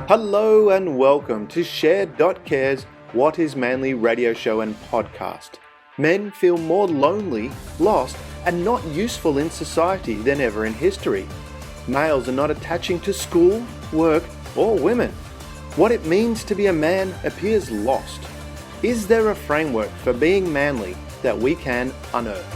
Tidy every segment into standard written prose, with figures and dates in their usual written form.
Hello and welcome to Share.care's What is Manly radio show and podcast. Men feel more lonely, lost, and not useful in society than ever in history. Males are not attaching to school, work, or women. What it means to be a man appears lost. Is there a framework for being manly that we can unearth?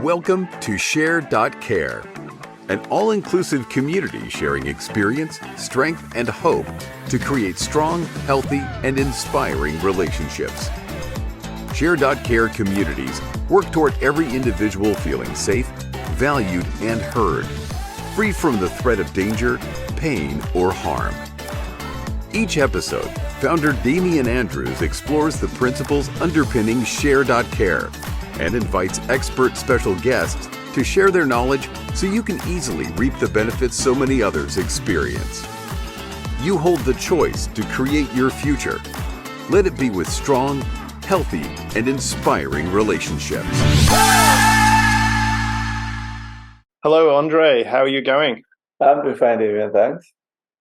Welcome to Share.care, an all-inclusive community sharing experience, strength, and hope to create strong, healthy, and inspiring relationships. Share.care communities work toward every individual feeling safe, valued, and heard, free from the threat of danger, pain, or harm. Each episode, founder Damian Andrews explores the principles underpinning Share.care and invites expert special guests to share their knowledge so you can easily reap the benefits so many others experience. You hold the choice to create your future. Let it be with strong, healthy, and inspiring relationships. Hello, Andre. How are you going? I'm doing fine, Damian. Thanks.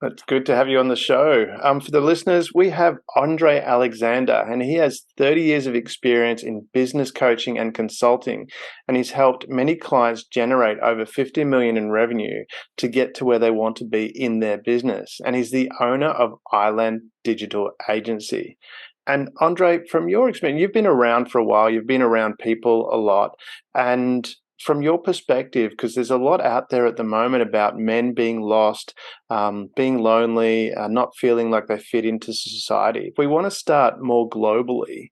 It's good to have you on the show. For the listeners, we have Andre Alexander, and he has 30 years of experience in business coaching and consulting, and he's helped many clients generate over 50 million in revenue to get to where they want to be in their business. And he's the owner of Island Digital Agency. And Andre, from your experience, you've been around for a while, you've been around people a lot, and from your perspective, because there's a lot out there at the moment about men being lost, being lonely, not feeling like they fit into society. If we want to start more globally,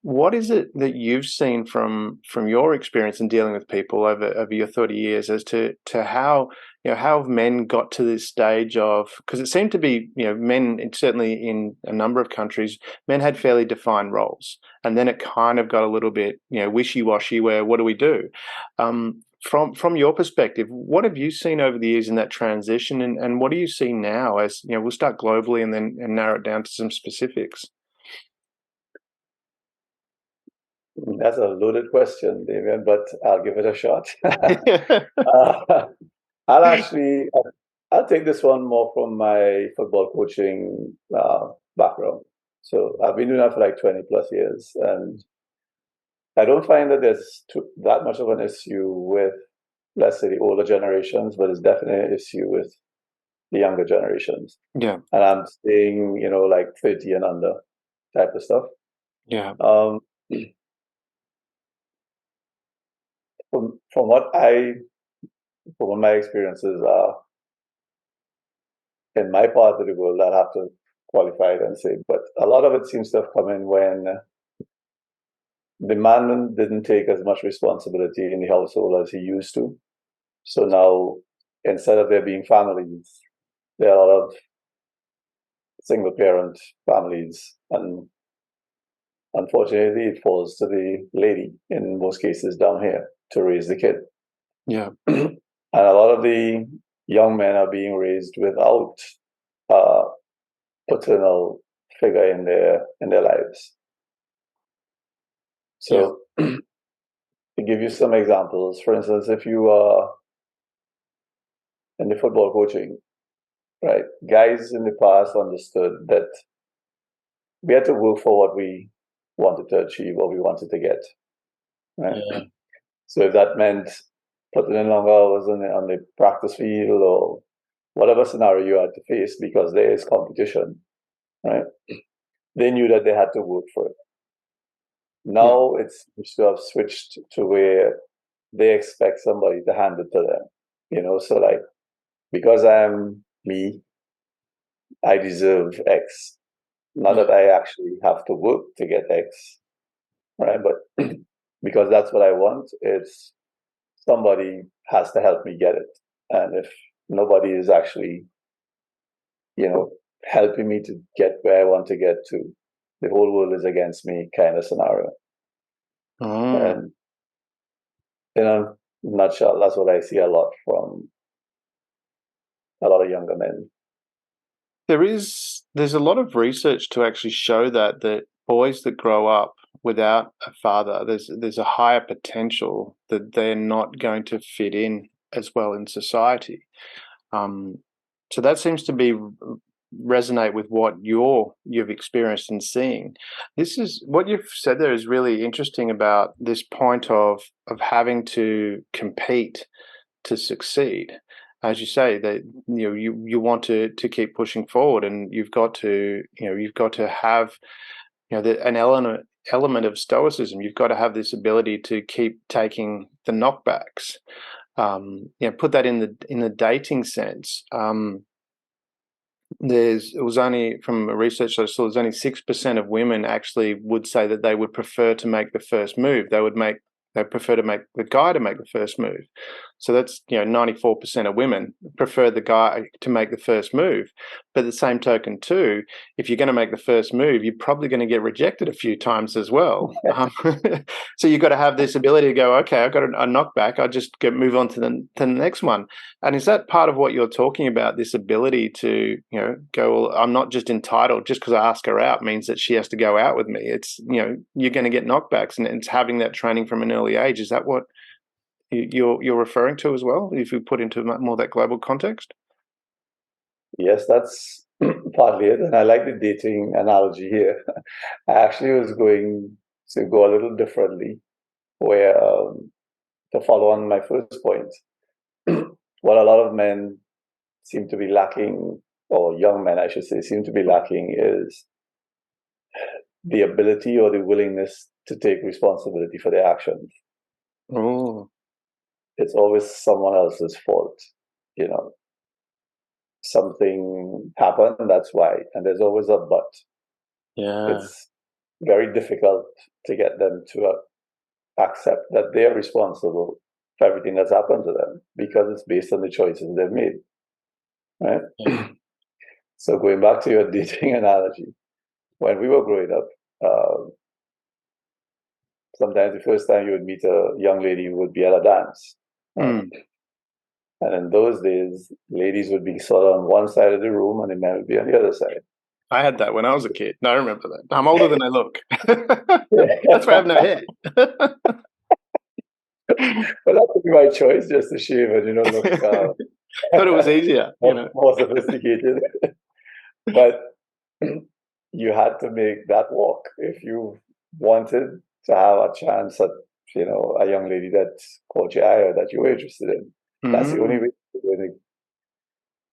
what is it that you've seen from your experience in dealing with people over your 30 years as to how how have men got to this stage of, because it seemed to be men, certainly in a number of countries, men had fairly defined roles, and then it kind of got a little bit wishy-washy where what do we do? From your perspective, what have you seen over the years in that transition, and what do you see now as we'll start globally and then narrow it down to some specifics? That's a loaded question, Damian, but I'll give it a shot. I'll take this one more from my football coaching background. So I've been doing that for like 20 plus years, and I don't find that there's that much of an issue with, let's say, the older generations, but it's definitely an issue with the younger generations. Yeah. And I'm saying, like 30 and under type of stuff. Yeah. From what my experiences are in my part of the world, I'll have to qualify it and say, but a lot of it seems to have come in when the man didn't take as much responsibility in the household as he used to. So now, instead of there being families, there are a lot of single parent families, and unfortunately it falls to the lady in most cases down here to raise the kid. Yeah. And a lot of the young men are being raised without a paternal figure in their lives. So to give you some examples, for instance, if you are in the football coaching, right, guys in the past understood that we had to work for what we wanted to achieve or we wanted to get. Right? Yeah. So if that meant putting in longer hours on the practice field or whatever scenario you had to face, because there is competition, right? They knew that they had to work for it. Now it seems to have switched to where they expect somebody to hand it to them. So like, because I'm me, I deserve X. Not that I actually have to work to get X, right? But because that's what I want, it's somebody has to help me get it. And if nobody is actually, helping me to get where I want to get to, the whole world is against me kind of scenario. And in a nutshell, that's what I see a lot from a lot of younger men. There's a lot of research to actually show that boys that grow up without a father, there's a higher potential that they're not going to fit in as well in society. Um, so that seems to be resonate with what you've experienced and seeing. This is what you've said there is really interesting about this point of having to compete to succeed. As you say, that you want to keep pushing forward, and you've got to have an element of stoicism. You've got to have this ability to keep taking the knockbacks. Put that in the dating sense. It was only from research I saw, there's only 6% of women actually would say that they would prefer to make the first move. They prefer to make the guy to make the first move. So that's 94% of women prefer the guy to make the first move. But at the same token, too, if you're going to make the first move, you're probably going to get rejected a few times as well. So you've got to have this ability to go, okay, I've got a knockback. I just move on to the next one. And is that part of what you're talking about? This ability to go, well, I'm not just entitled just because I ask her out means that she has to go out with me. It's you're going to get knockbacks, and it's having that training from an early age. Is that what you're referring to as well, if we put into more that global context? Yes, that's partly it. And I like the dating analogy here. I actually was going to go a little differently, where to follow on my first point, what a lot of men seem to be lacking, or young men, I should say, seem to be lacking, is the ability or the willingness to take responsibility for their actions. Oh. It's always someone else's fault, something happened, that's why. And there's always a but. Yeah. It's very difficult to get them to accept that they're responsible for everything that's happened to them, because it's based on the choices they've made, right? Yeah. So going back to your dating analogy, when we were growing up, sometimes the first time you would meet a young lady would be at a dance. And in those days, ladies would be sort of on one side of the room and the men would be on the other side. I had that when I was a kid. No, I remember that. I'm older than I look. That's why I have no hair. But that would be my choice, just to shave and look. Thought it was easier, more sophisticated. But you had to make that walk if you wanted to have a chance at a young lady that caught your eye or that you were interested in. That's the only way you're going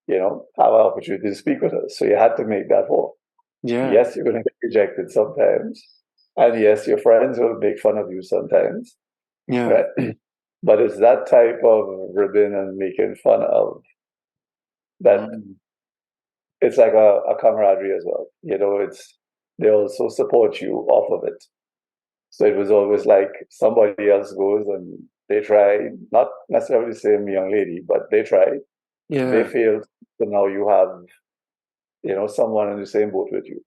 to have an opportunity to speak with her. So you had to make that walk. Yeah. Yes, you're going to get rejected sometimes, and yes, your friends will make fun of you sometimes. Yeah. Right? But it's that type of ribbon and making fun of that. It's like a camaraderie as well. They also support you off of it. So it was always like somebody else goes and they try, not necessarily the same young lady, but they try. Yeah. They failed. So now you have, someone in the same boat with you.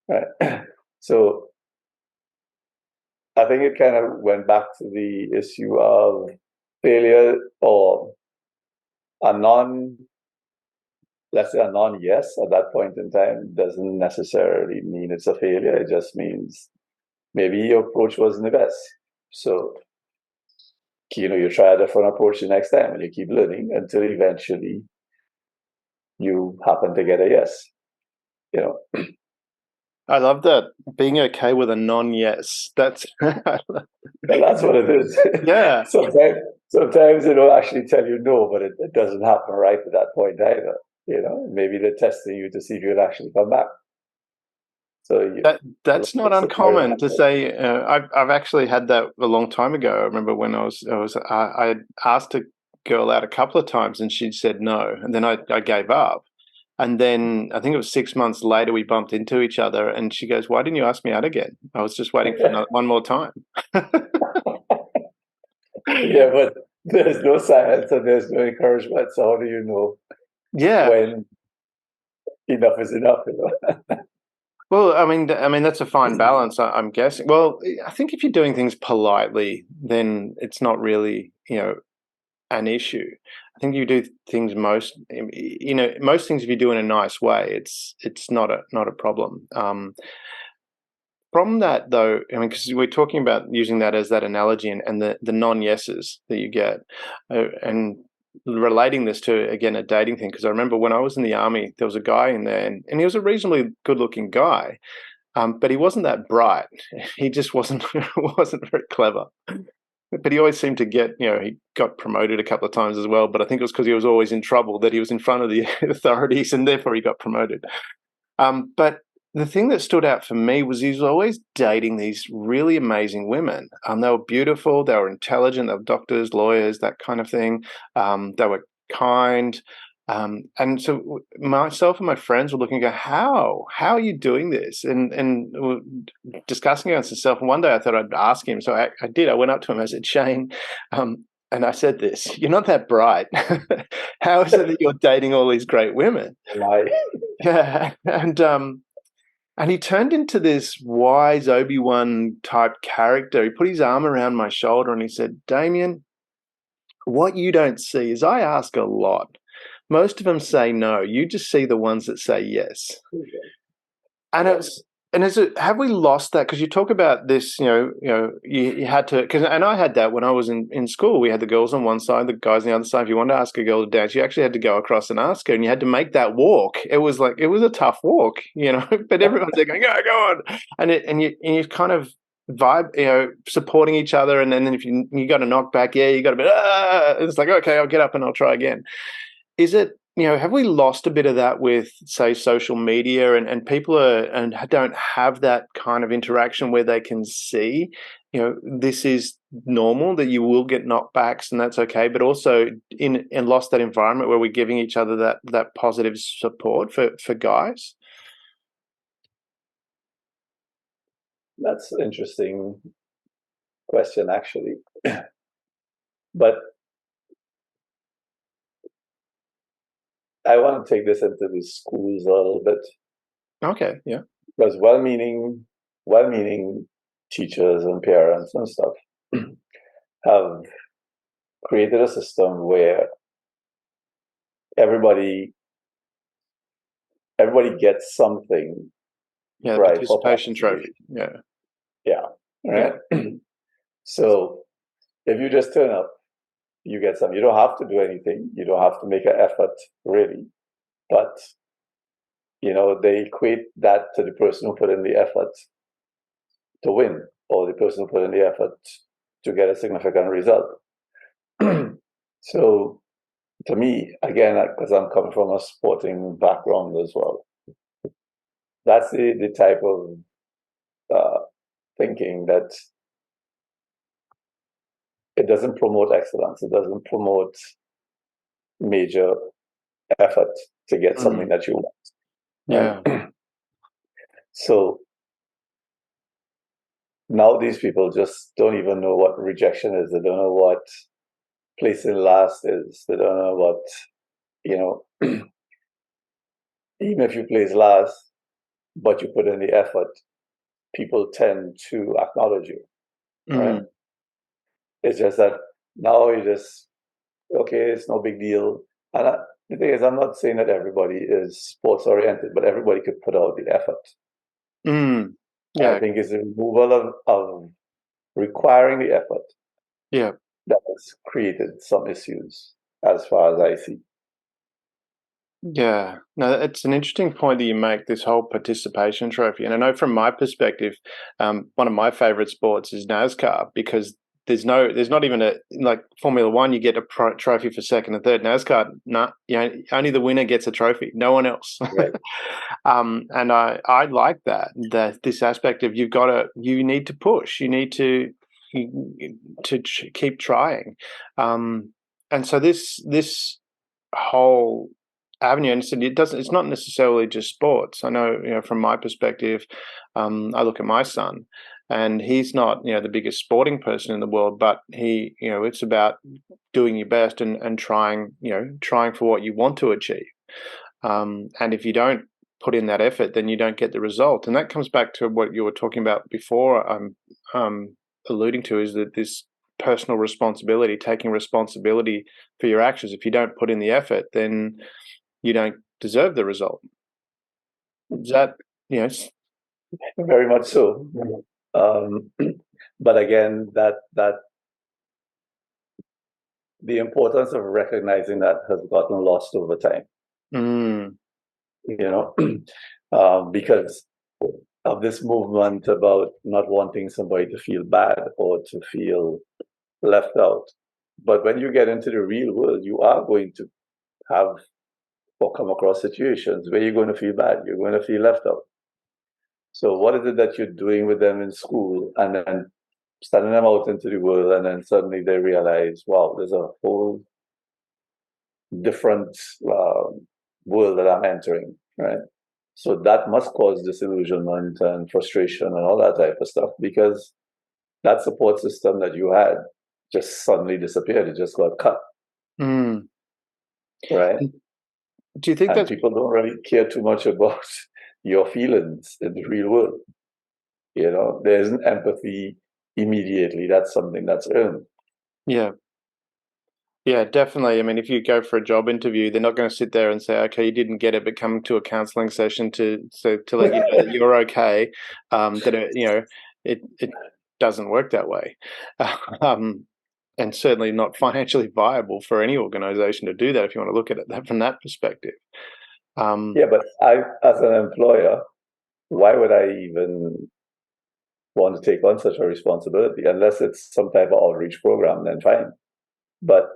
Right? So I think it kind of went back to the issue of failure, or let's say a non-yes at that point in time doesn't necessarily mean it's a failure. It just means maybe your approach wasn't the best. So, you try a different approach the next time and you keep learning until eventually you happen to get a yes. I love that. Being okay with a non-yes. That's well, that's what it is. Yeah. Sometimes they don't actually tell you no, but it doesn't happen right at that point either. Maybe they're testing you to see if you'll actually come back. So that's not uncommon to say. I've actually had that a long time ago. I remember when I had asked a girl out a couple of times and she'd said no, and then I gave up. And then I think it was 6 months later we bumped into each other, and she goes, "Why didn't you ask me out again? I was just waiting for one more time." Yeah, but there's no science and there's no encouragement. So how do you know? Yeah. When enough is enough, Well, I mean, that's a fine balance, I'm guessing. Well, I think if you're doing things politely, then it's not really, an issue. I think you do things most things if you do in a nice way, it's not a problem. From that though, I mean, because we're talking about using that as that analogy and the non-yeses that you get, and relating this to again a dating thing. Because I remember when I was in the army, there was a guy in there, and he was a reasonably good-looking guy, but he wasn't that bright. He just wasn't wasn't very clever. But he always seemed to get, he got promoted a couple of times as well. But I think it was because he was always in trouble that he was in front of the authorities, and therefore he got promoted. But the thing that stood out for me was he was always dating these really amazing women. They were beautiful, they were intelligent, they were doctors, lawyers, that kind of thing. They were kind. And so myself and my friends were looking at how are you doing this? And we were discussing against myself. And one day I thought I'd ask him. So I did. I went up to him. I said, Shane, and I said this, you're not that bright. How is it that you're dating all these great women? Like, Yeah. And he turned into this wise Obi-Wan type character. He put his arm around my shoulder and he said, Damien, what you don't see is I ask a lot. Most of them say no. You just see the ones that say yes. okay. And have we lost that? Because you talk about this, you had to, and I had that when I was in school. We had the girls on one side, the guys on the other side. If you wanted to ask a girl to dance, you actually had to go across and ask her, and you had to make that walk. It was a tough walk, but everyone's there going, go on. And you kind of vibe, supporting each other. And then if you got a knock back, you got a bit, it's like, okay, I'll get up and I'll try again. Is it, have we lost a bit of that with, say, social media and people don't have that kind of interaction where they can see, this is normal, that you will get knockbacks and that's okay, but also and lost that environment where we're giving each other that positive support for guys? That's an interesting question, actually. But I want to take this into the schools a little bit. Okay, yeah. Because well-meaning teachers and parents and stuff have created a system where everybody gets something. Yeah, right, participation trophy. Yeah. Yeah. Right. Yeah. So if you just turn up, you get some. You don't have to do anything. You don't have to make an effort, really. But, they equate that to the person who put in the effort to win, or the person who put in the effort to get a significant result. So, to me, again, because I'm coming from a sporting background as well, that's the type of thinking that it doesn't promote excellence. It doesn't promote major effort to get something that you want. Right? Yeah. So now these people just don't even know what rejection is. They don't know what placing last is. They don't know what, even if you place last, but you put in the effort, people tend to acknowledge you. Right? It's just that now you just, okay, it's no big deal. And the thing is, I'm not saying that everybody is sports oriented, but everybody could put out the effort. Yeah. I think it's the removal of requiring the effort. Yeah. That has created some issues as far as I see. Yeah, no, it's an interesting point that you make, this whole participation trophy. And I know from my perspective, one of my favorite sports is NASCAR, because there's not even like Formula One, you get a trophy for second and third. NASCAR, only the winner gets a trophy, no one else. Right. And I like that this aspect of you need to push, you need to keep trying. And so this whole avenue, and it's not necessarily just sports. I know, from my perspective, I look at my son, and he's not, the biggest sporting person in the world, but he, it's about doing your best and trying for what you want to achieve. And if you don't put in that effort, then you don't get the result. And that comes back to what you were talking about before, alluding to, is that this personal responsibility, taking responsibility for your actions. If you don't put in the effort, then you don't deserve the result. Is that, very much so. But again, that the importance of recognizing that has gotten lost over time. Because of this movement about not wanting somebody to feel bad or to feel left out. But when you get into the real world, you are going to have or come across situations where you're going to feel bad, you're going to feel left out. So what is it that you're doing with them in school and then sending them out into the world, and then suddenly they realize, wow, there's a whole different world that I'm entering, right? So that must cause disillusionment and frustration and all that type of stuff, because that support system that you had just suddenly disappeared. It just got cut. Right? Do you think that people don't really care too much about your feelings in the real world? There isn't empathy immediately. That's something that's earned. Yeah, definitely. I mean, if you go for a job interview, they're not going to sit there and say, "Okay, you didn't get it," but come to a counselling session to let you know that you're okay. It doesn't work that way, and certainly not financially viable for any organisation to do that. If you want to look at it from that perspective. But I, as an employer, why would I even want to take on such a responsibility unless it's some type of outreach program? Then fine, but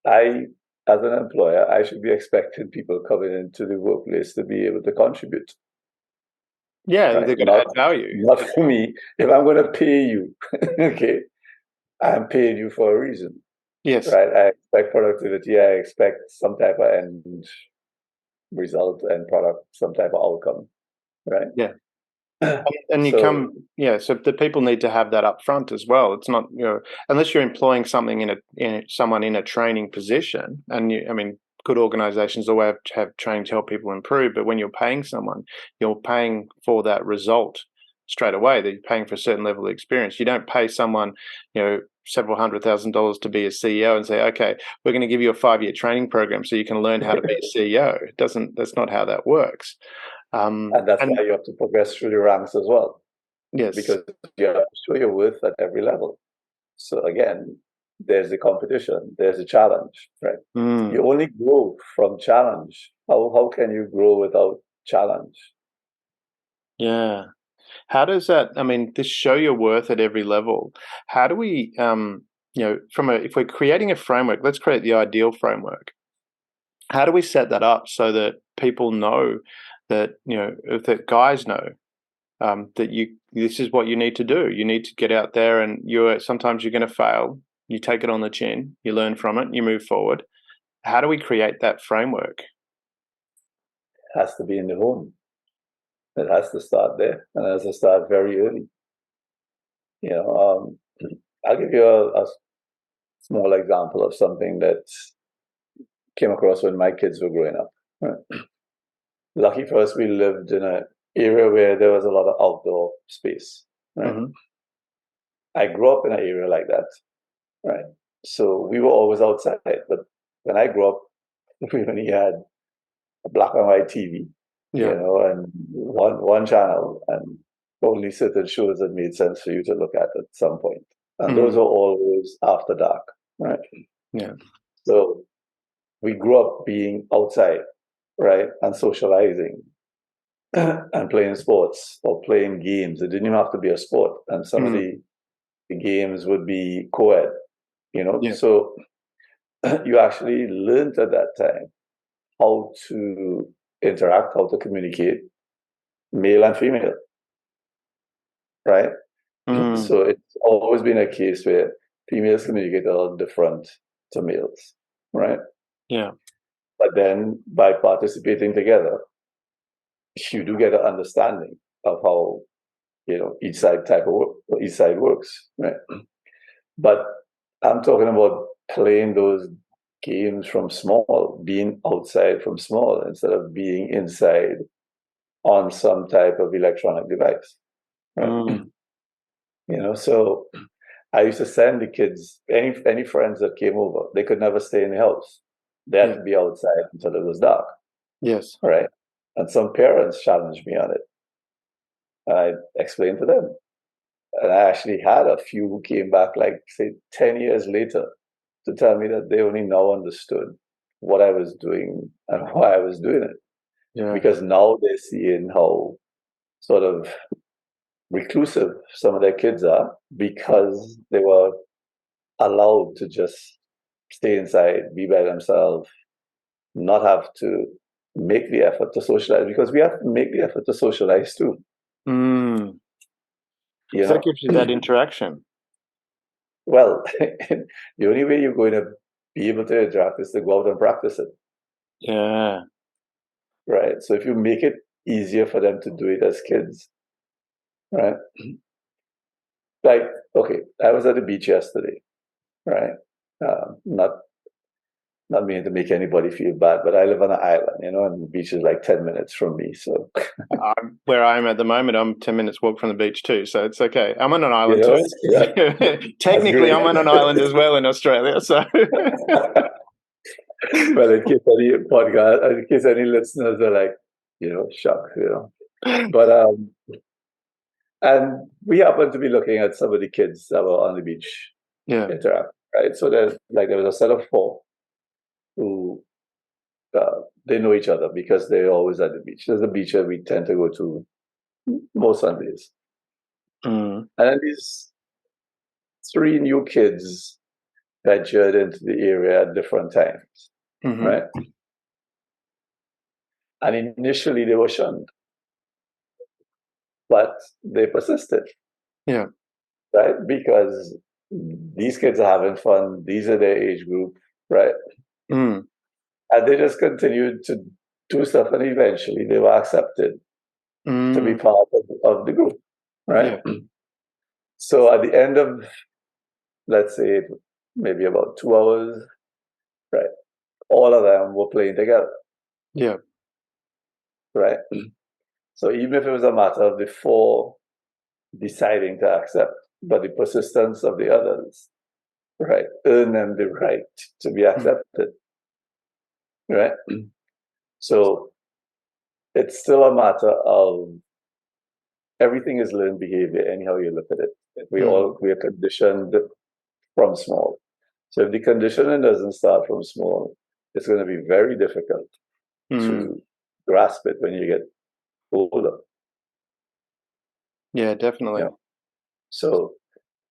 I, as an employer, I should be expecting people coming into the workplace to be able to contribute. Yeah, right? They're going to add value. Not for me. If I'm going to pay you, okay, I'm paying you for a reason. Yes. Right? I expect productivity. I expect some type of end result, end product, some type of outcome. Right? Yeah. And you so the people need to have that up front as well. It's not, unless you're employing someone in a training position, and good organizations always have training to help people improve, but when you're paying someone, you're paying for that result straight away. That you're paying for a certain level of experience. You don't pay someone, several $100,000 to be a CEO and say, okay, we're going to give you a 5-year training program so you can learn how to be a CEO. That's not how that works. And that's why you have to progress through the ranks as well. Yes. Because you have to show your worth at every level. So again, there's the competition, there's a challenge, right? You only grow from challenge. How can you grow without challenge? Yeah. How does that, this show your worth at every level, how do we, if we're creating a framework, let's create the ideal framework. How do we set that up so that people know that, that guys know that this is what you need to do. You need to get out there, and sometimes you're going to fail. You take it on the chin, you learn from it, you move forward. How do we create that framework? It has to be in the home. It has to start there, and it has to start very early. I'll give you a small example of something that came across when my kids were growing up. Right? Lucky for us, we lived in an area where there was a lot of outdoor space. Right? I grew up in an area like that. Right? So we were always outside. But when I grew up, we only had a black and white TV, and one channel, and only certain shows that made sense for you to look at some point. And those were always after dark, right? Yeah. So we grew up being outside, right, and socializing and playing sports or playing games. It didn't even have to be a sport. And some of the games would be co-ed, So you actually learned at that time how to interact, how to communicate, male and female, right? So it's always been a case where females communicate a lot different to males, right? Yeah. But then by participating together, you do get an understanding of how each side works, right? But I'm talking about playing those games from small, being outside from small instead of being inside on some type of electronic device. Right? So I used to send the kids, any friends that came over, they could never stay in the house. They had to be outside until it was dark. Yes. Right. And some parents challenged me on it. And I explained to them. And I actually had a few who came back, like, say, 10 years later to tell me that they only now understood what I was doing and why I was doing it. Yeah. Because now they're seeing how sort of reclusive some of their kids are because they were allowed to just stay inside, be by themselves, not have to make the effort to socialize, because we have to make the effort to socialize too. Mm. You So know? that gives you that interaction. Well, the only way you're going to be able to interact is to go out and practice it. Yeah. Right. So if you make it easier for them to do it as kids, right? Like, okay, I was at the beach yesterday, right? Not meaning to make anybody feel bad, but I live on an island, and the beach is like 10 minutes from me. So, where I am at the moment, I'm 10 minutes walk from the beach too, so it's okay. I'm on an island yeah, too. Technically, I'm on an island as well in Australia. So, well, in case any podcast, in case any listeners are like, shocked, but and we happen to be looking at some of the kids that were on the beach, interact, right? So there was a set of four who they know each other because they're always at the beach. There's a beach that we tend to go to most Sundays. Mm. And then these three new kids ventured into the area at different times, right? And initially they were shunned, but they persisted. Yeah. Right? Because these kids are having fun. These are their age group, right? Mm. And they just continued to do stuff, and eventually they were accepted to be part of the group, right? Yeah. So at the end of, let's say, maybe about 2 hours, right, all of them were playing together. Yeah. Right? So even if it was a matter of the four deciding to accept, but the persistence of the others, right, earn them the right to be accepted. Right? So it's still a matter of everything is learned behavior, anyhow you look at it. We are conditioned from small. So if the conditioning doesn't start from small, it's going to be very difficult to grasp it when you get older. Yeah, definitely. So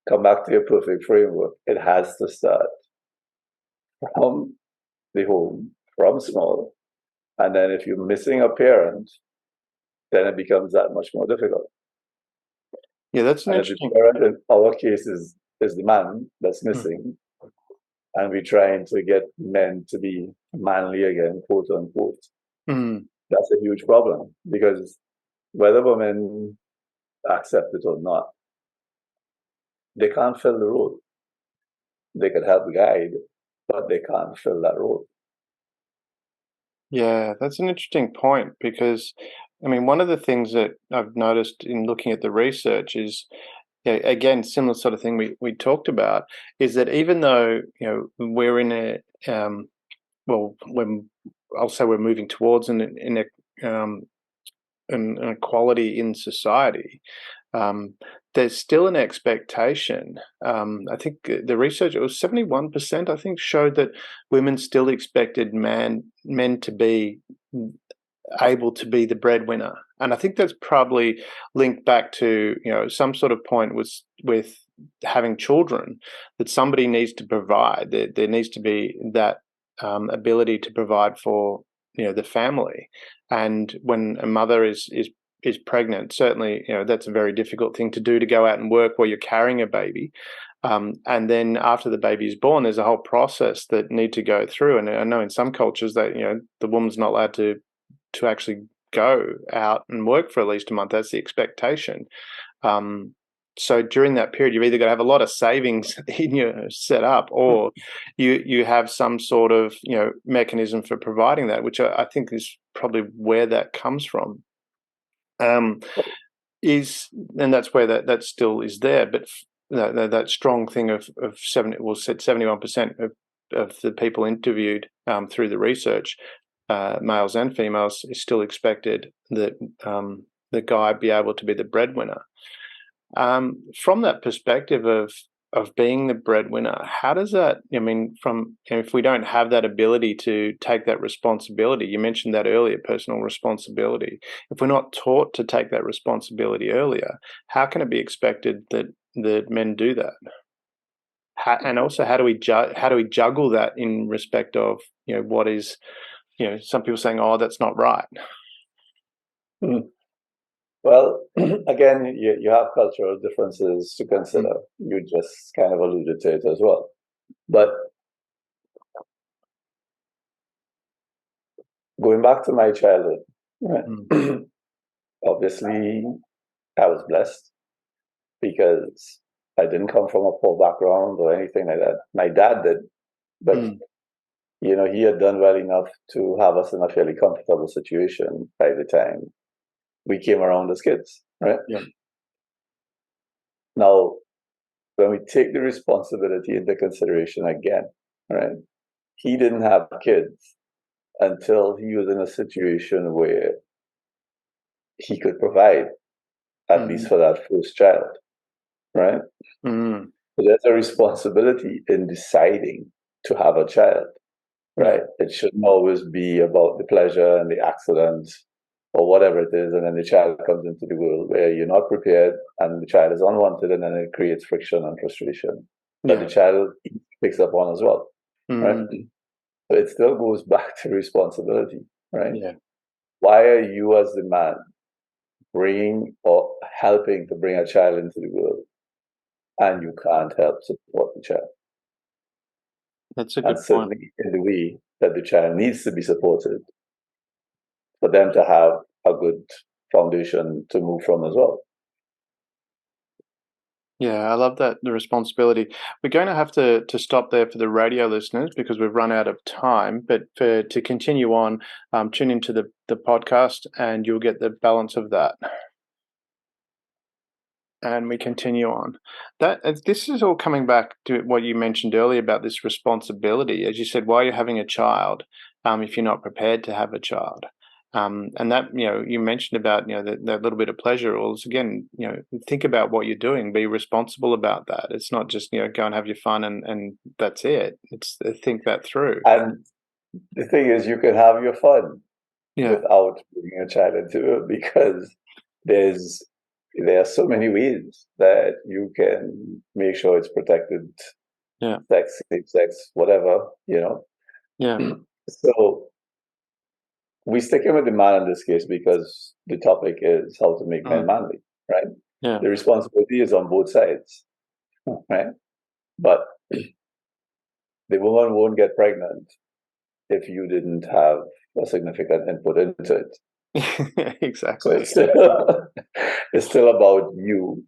come back to your perfect framework. It has to start from the home, from small. And then if you're missing a parent, then it becomes that much more difficult. Yeah, that's an and interesting. If the parent in our case is the man that's missing, and we're trying to get men to be manly again, quote unquote, that's a huge problem, because whether women accept it or not, they can't fill the role. They could help guide, but they can't fill that role. Yeah, that's an interesting point, because, I mean, one of the things that I've noticed in looking at the research is, again, similar sort of thing we talked about, is that even though, we're in a, I'll say we're moving towards an equality in society, there's still an expectation. I think the research, it was 71%, I think, showed that women still expected men to be able to be the breadwinner. And I think that's probably linked back to, some sort of point with having children, that somebody needs to provide. There needs to be that ability to provide for, the family. And when a mother is pregnant, certainly, that's a very difficult thing to do, to go out and work while you're carrying a baby. And then after the baby is born, there's a whole process that need to go through. And I know in some cultures that, the woman's not allowed to actually go out and work for at least a month. That's the expectation. So during that period, you've either got to have a lot of savings in your setup, or you have some sort of, mechanism for providing that, which I think is probably where that comes from. And that's where that still is there. But that strong thing of 71% of the people interviewed through the research, males and females, is still expected that the guy be able to be the breadwinner. From that perspective of being the breadwinner, how does that, I mean, if we don't have that ability to take that responsibility, you mentioned that earlier, personal responsibility, if we're not taught to take that responsibility earlier, how can it be expected that men do that? And also, how do we juggle that in respect of, what is, some people saying, oh, that's not right. Well, again, you have cultural differences to consider. You just kind of alluded to it as well. But going back to my childhood, right? Obviously, I was blessed because I didn't come from a poor background or anything like that. My dad did, but he had done well enough to have us in a fairly comfortable situation by the time we came around as kids, right? Yeah. Now, when we take the responsibility into consideration again, right? He didn't have kids until he was in a situation where he could provide, at least for that first child, right? So there's a responsibility in deciding to have a child, right? It shouldn't always be about the pleasure and the accident or whatever it is, and then the child comes into the world where you're not prepared and the child is unwanted, and then it creates friction and frustration that the child picks up on as well, right? So it still goes back to responsibility, right? Yeah. Why are you as the man bringing or helping to bring a child into the world and you can't help support the child? That's a good and certainly point. In the way that the child needs to be supported for them to have a good foundation to move from as well. Yeah, I love that, the responsibility. We're going to have to stop there for the radio listeners because we've run out of time. But to continue on, tune into the podcast and you'll get the balance of that. And we continue on. This is all coming back to what you mentioned earlier about this responsibility. As you said, why you're having a child if you're not prepared to have a child. And that, you mentioned about, that little bit of pleasure. Well, again, think about what you're doing. Be responsible about that. It's not just, go and have your fun and that's it. It's think that through. And the thing is, you can have your fun without bringing a child into it because there are so many ways that you can make sure it's protected. Yeah. Safe sex, whatever, Yeah. So we stick in with the man in this case because the topic is how to make men manly, right? Yeah. The responsibility is on both sides, right? But the woman won't get pregnant if you didn't have a significant input into it. Exactly. So it's still about you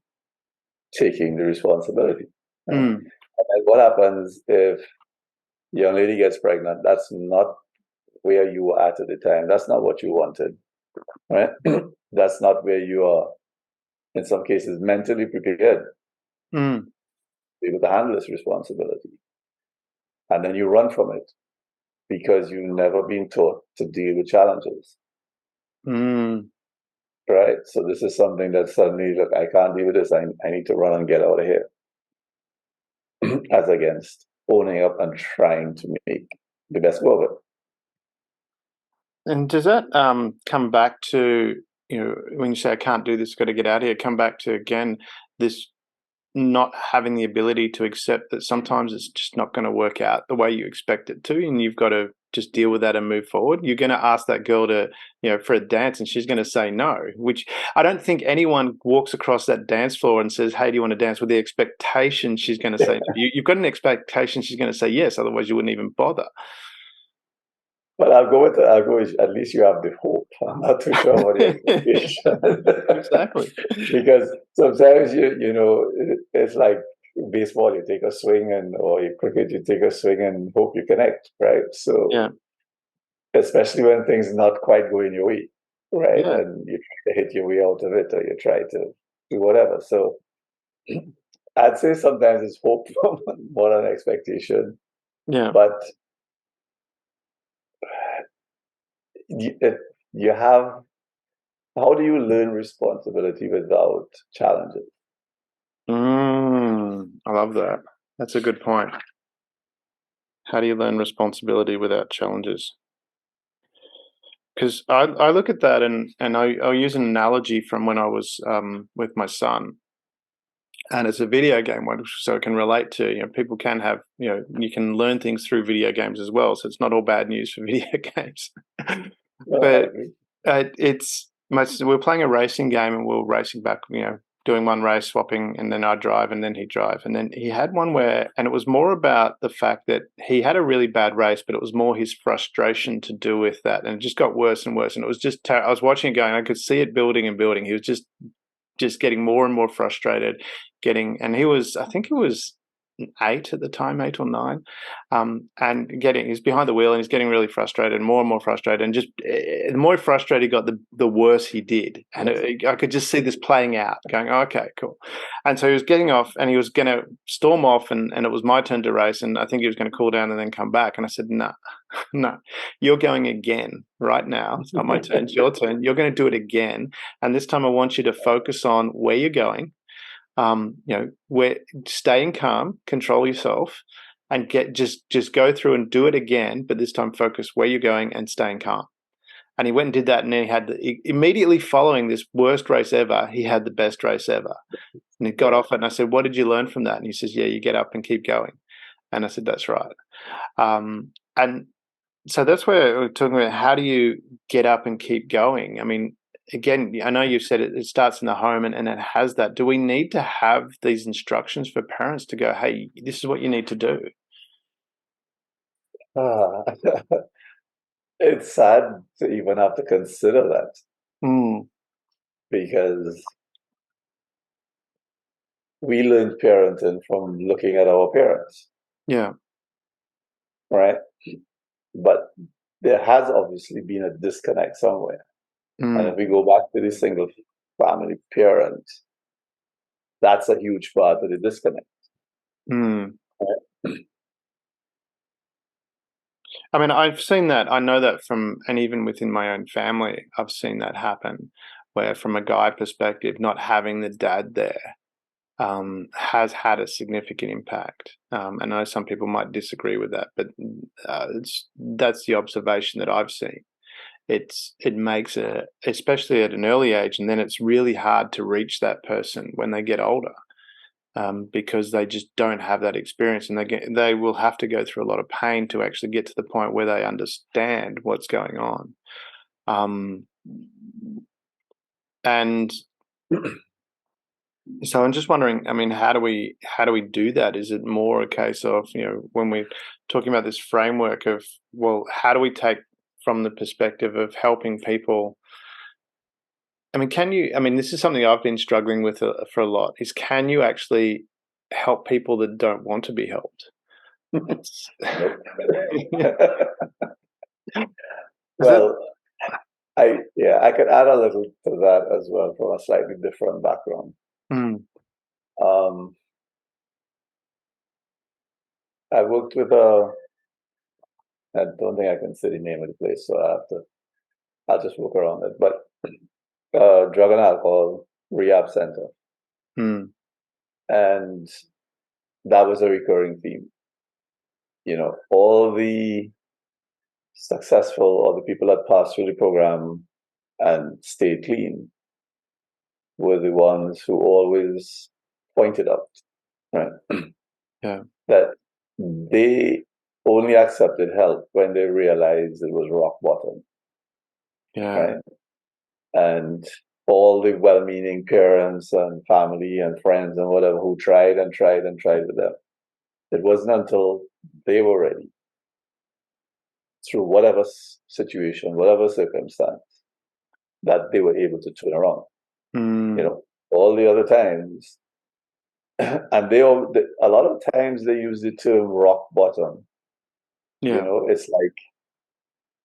taking the responsibility. Right? And what happens if the young lady gets pregnant? That's not where you were at the time. That's not what you wanted, right? That's not where you are, in some cases, mentally prepared to be able to handle this responsibility. And then you run from it because you've never been taught to deal with challenges. Right? So this is something that suddenly, look, I can't deal with this. I need to run and get out of here. As against owning up and trying to make the best of it. And does that come back to, when you say I can't do this, got to get out of here, come back to, again, this not having the ability to accept that sometimes it's just not going to work out the way you expect it to, and you've got to just deal with that and move forward. You're going to ask that girl to, for a dance, and she's going to say no, which I don't think anyone walks across that dance floor and says, hey, do you want to dance, with the expectation she's going to say no. You've got an expectation she's going to say yes, otherwise you wouldn't even bother. Well, I'll go with at least you have the hope. I'm not too sure about the expectation. Exactly. Because sometimes it's like baseball, you take a swing or cricket, you take a swing and hope you connect, right? So yeah. Especially when things are not quite going your way, right? Yeah. And you try to hit your way out of it or you try to do whatever. So I'd say sometimes it's hope more than expectation, Yeah. but you, you have, how do you learn responsibility without challenges? I love that. That's a good point. How do you learn responsibility without challenges? Because I look at that and I'll use an analogy from when I was with my son, and it's a video game one, so it can relate to, people can have, you can learn things through video games as well. So it's not all bad news for video games. No, I But agree. we're playing a racing game and we're racing back, doing one race, swapping, and then I drive and then he drive. And then he had one where, and it was more about the fact that he had a really bad race, but it was more his frustration to do with that. And it just got worse and worse. And it was just, I was watching it going, I could see it building and building. He was just getting more and more frustrated, and he was, I think he was 8 at the time, 8 or 9, and he's behind the wheel and he's getting really frustrated, more and more frustrated, and just the more frustrated he got, the worse he did, and I could just see this playing out, going, oh, okay, cool. And so he was getting off, and he was going to storm off, and it was my turn to race, and I think he was going to cool down and then come back, and I said, no, no, you're going again right now. It's not my turn, it's your turn. You're going to do it again, and this time I want you to focus on where you're going. Where staying calm, control yourself, and just go through and do it again. But this time, focus where you're going and staying calm. And he went and did that, and then he had immediately following this worst race ever, he had the best race ever. And he got off it, and I said, "What did you learn from that?" And he says, "Yeah, you get up and keep going." And I said, "That's right." And so that's where we're talking about, how do you get up and keep going? I mean, again, I know you've said it starts in the home, and it has that. Do we need to have these instructions for parents to go, hey, this is what you need to do? Ah, it's sad to even have to consider that, because we learned parenting from looking at our parents, Yeah. right? But there has obviously been a disconnect somewhere. And if we go back to the single family parent, that's a huge part of the disconnect. Right? I mean, I've seen that. I know that and even within my own family, I've seen that happen, where from a guy perspective, not having the dad there has had a significant impact. I know some people might disagree with that, but that's the observation that I've seen. It makes especially at an early age, and then it's really hard to reach that person when they get older, because they just don't have that experience, and they will have to go through a lot of pain to actually get to the point where they understand what's going on. And so I'm just wondering, I mean, how do we do that? Is it more a case of, when we're talking about this framework of, well, how do we take from the perspective of helping people? I mean, this is something I've been struggling with for a lot, is can you actually help people that don't want to be helped? Well, I could add a little to that as well from a slightly different background. I worked with I don't think I can say the name of the place, so I'll just work around it. But drug and alcohol rehab center. And that was a recurring theme. All the successful, or the people that passed through the program and stayed clean, were the ones who always pointed out, right? Yeah. That they only accepted help when they realized it was rock bottom. Yeah. Right? And all the well-meaning parents and family and friends and whatever who tried and tried and tried with them, it wasn't until they were ready, through whatever situation, whatever circumstance, that they were able to turn around. All the other times, and a lot of times they use the term rock bottom. Yeah. It's like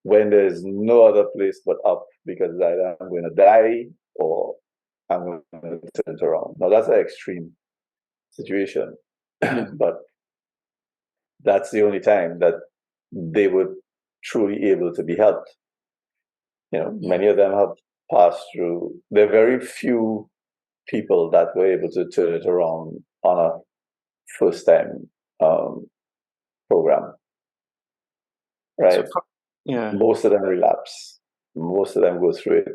when there's no other place but up, because either I'm going to die or I'm going to turn it around. Now that's an extreme. situation. Yeah. But that's the only time that they were truly able to be helped. Many of them have passed through. There are very few people that were able to turn it around on a first time program, right? Yeah. Most of them relapse. Most of them go through it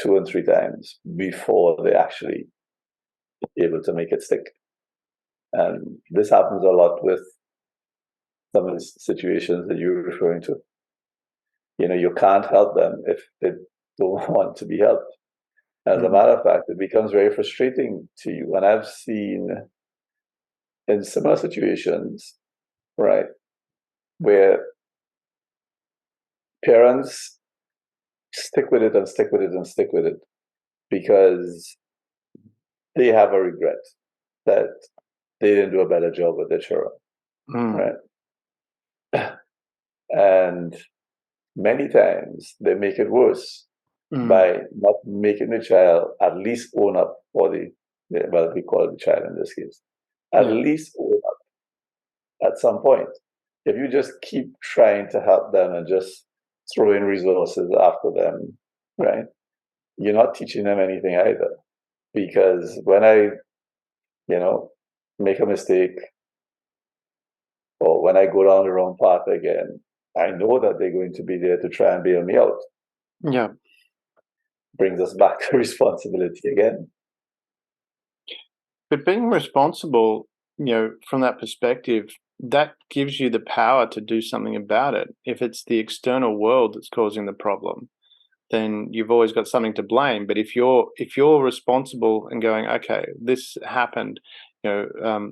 2 and 3 times before they actually able to make it stick. And this happens a lot with some of the situations that you're referring to. You can't help them if they don't want to be helped. As a matter of fact, it becomes very frustrating to you. And I've seen in similar situations, right, where parents stick with it and stick with it and stick with it because they have a regret that they didn't do a better job with their children, right? And many times they make it worse by not making the child at least own up for well, we call it the child in this case, at least own up at some point. If you just keep trying to help them and just throw in resources after them, right, you're not teaching them anything either. Because when I, make a mistake or when I go down the wrong path again, I know that they're going to be there to try and bail me out. Yeah. Brings us back to responsibility again. But being responsible, from that perspective, that gives you the power to do something about it. If it's the external world that's causing the problem, then you've always got something to blame. But if you're responsible and going, okay, this happened, you're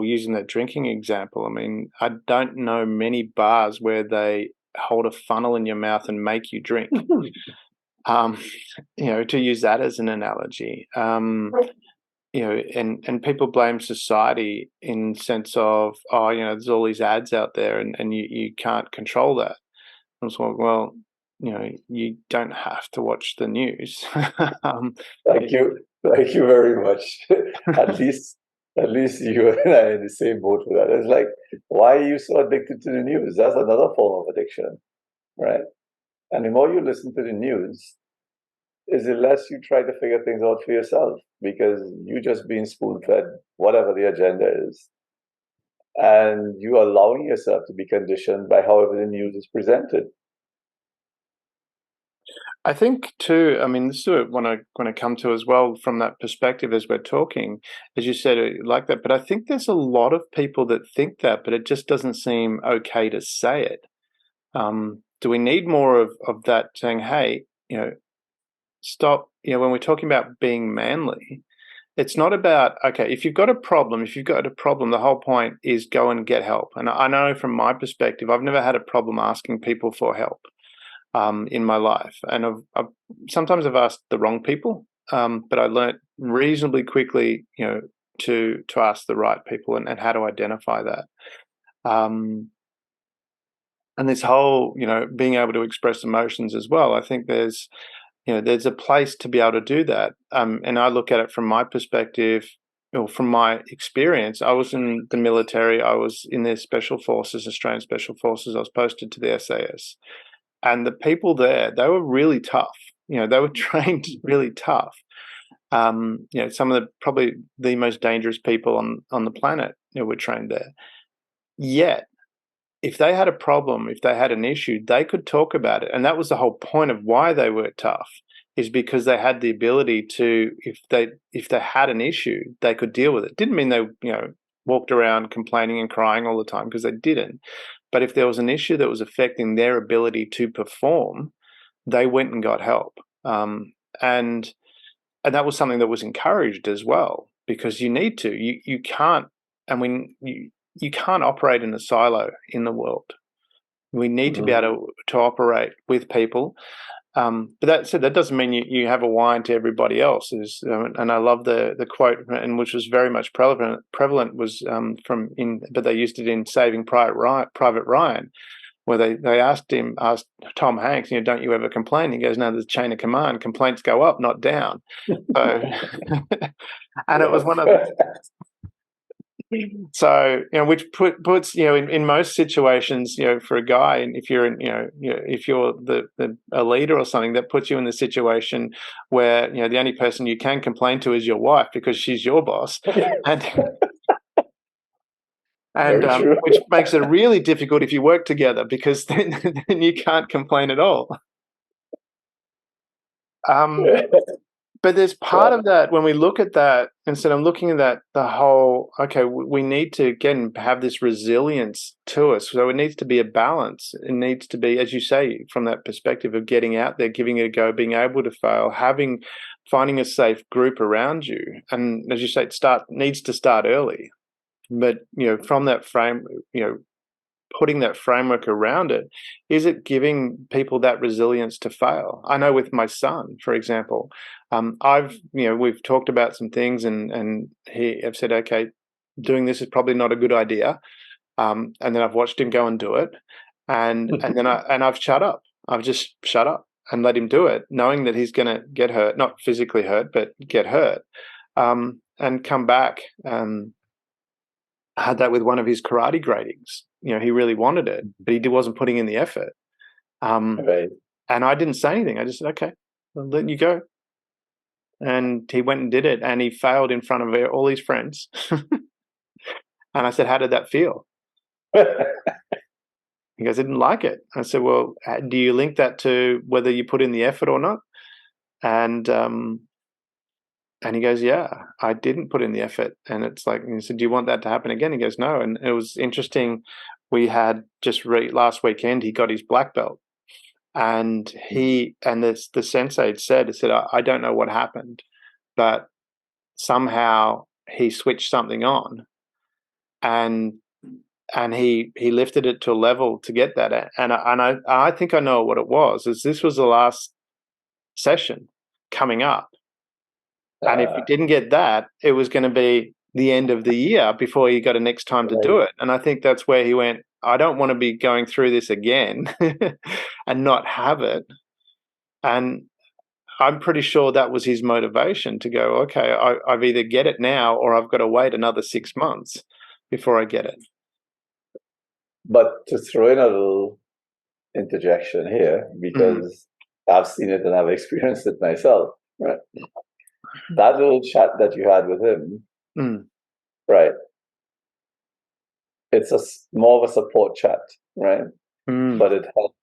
using that drinking example. I mean, I don't know many bars where they hold a funnel in your mouth and make you drink. To use that as an analogy. And people blame society in the sense of, there's all these ads out there and you can't control that. I was like, well, you don't have to watch the news. Thank you very much. At least you and I are in the same boat with that. It's like, why are you so addicted to the news? That's another form of addiction, right? And the more you listen to the news, is the less you try to figure things out for yourself, because you just being spoon-fed whatever the agenda is, and you are allowing yourself to be conditioned by however the news is presented. I think too, I mean, this is what I want to come to as well from that perspective as we're talking, as you said, like that. But I think there's a lot of people that think that, but it just doesn't seem okay to say it. Do we need more of that saying, hey, stop, when we're talking about being manly, it's not about, okay, if you've got a problem, the whole point is go and get help. And I know from my perspective, I've never had a problem asking people for help. In my life, and sometimes I've asked the wrong people, but I learned reasonably quickly, to ask the right people and how to identify that. And this whole, being able to express emotions as well. I think there's a place to be able to do that. And I look at it from my perspective, or from my experience. I was in the military. I was in the Special Forces, Australian Special Forces. I was posted to the SAS. And the people there, they were really tough. They were trained really tough. Some of probably the most dangerous people on the planet were trained there. Yet, if they had a problem, if they had an issue, they could talk about it. And that was the whole point of why they were tough, is because they had the ability to, if they had an issue, they could deal with it. Didn't mean they, walked around complaining and crying all the time, because they didn't. But if there was an issue that was affecting their ability to perform, they went and got help. And that was something that was encouraged as well, because you need to. You can't, and when you can't operate in a silo in the world. We need to be able to operate with people. But that said, that doesn't mean you have a whine to everybody else. And I love the quote, and which was very much prevalent was but they used it in Saving Private Ryan, where they asked Tom Hanks, don't you ever complain? He goes, no, there's a chain of command. Complaints go up, not down. So, and it was one of so which puts in most situations, for a guy, and if you're if you're a leader or something, that puts you in the situation where the only person you can complain to is your wife because she's your boss, and which makes it really difficult if you work together, because then you can't complain at all. But there's part of that when we look at that, instead of looking at that, the whole, okay, we need to, again, have this resilience to us. So it needs to be a balance. It needs to be, as you say, from that perspective of getting out there, giving it a go, being able to fail, finding a safe group around you. And as you say, needs to start early. But, from that frame, putting that framework around it, is it giving people that resilience to fail? I know with my son, for example, we've talked about some things, and I've said, okay, doing this is probably not a good idea, and then I've watched him go and do it, and then I've shut up. I've just shut up and let him do it, knowing that he's going to get hurt, not physically hurt, but get hurt, and come back. I had that with one of his karate gradings. He really wanted it, but he wasn't putting in the effort. Right. And I didn't say anything. I just said, okay, I'll let you go. And he went and did it, and he failed in front of all his friends. And I said, how did that feel? He goes, I didn't like it. I said, well, do you link that to whether you put in the effort or not? And he goes, yeah, I didn't put in the effort. And it's like, and he said, do you want that to happen again? He goes, no. And it was interesting. We had just last weekend, he got his black belt. And the sensei said, I don't know what happened, but somehow he switched something on, and he lifted it to a level to get that. And I think I know what it was. This was the last session coming up. And if he didn't get that, it was going to be the end of the year before he got a next time to do it. And I think that's where he went, I don't want to be going through this again and not have it. And I'm pretty sure that was his motivation to go, okay, I've either get it now or I've got to wait another 6 months before I get it. But to throw in a little interjection here, because I've seen it and I've experienced it myself, right? That little chat that you had with him, right? It's more of a support chat, right? But it helped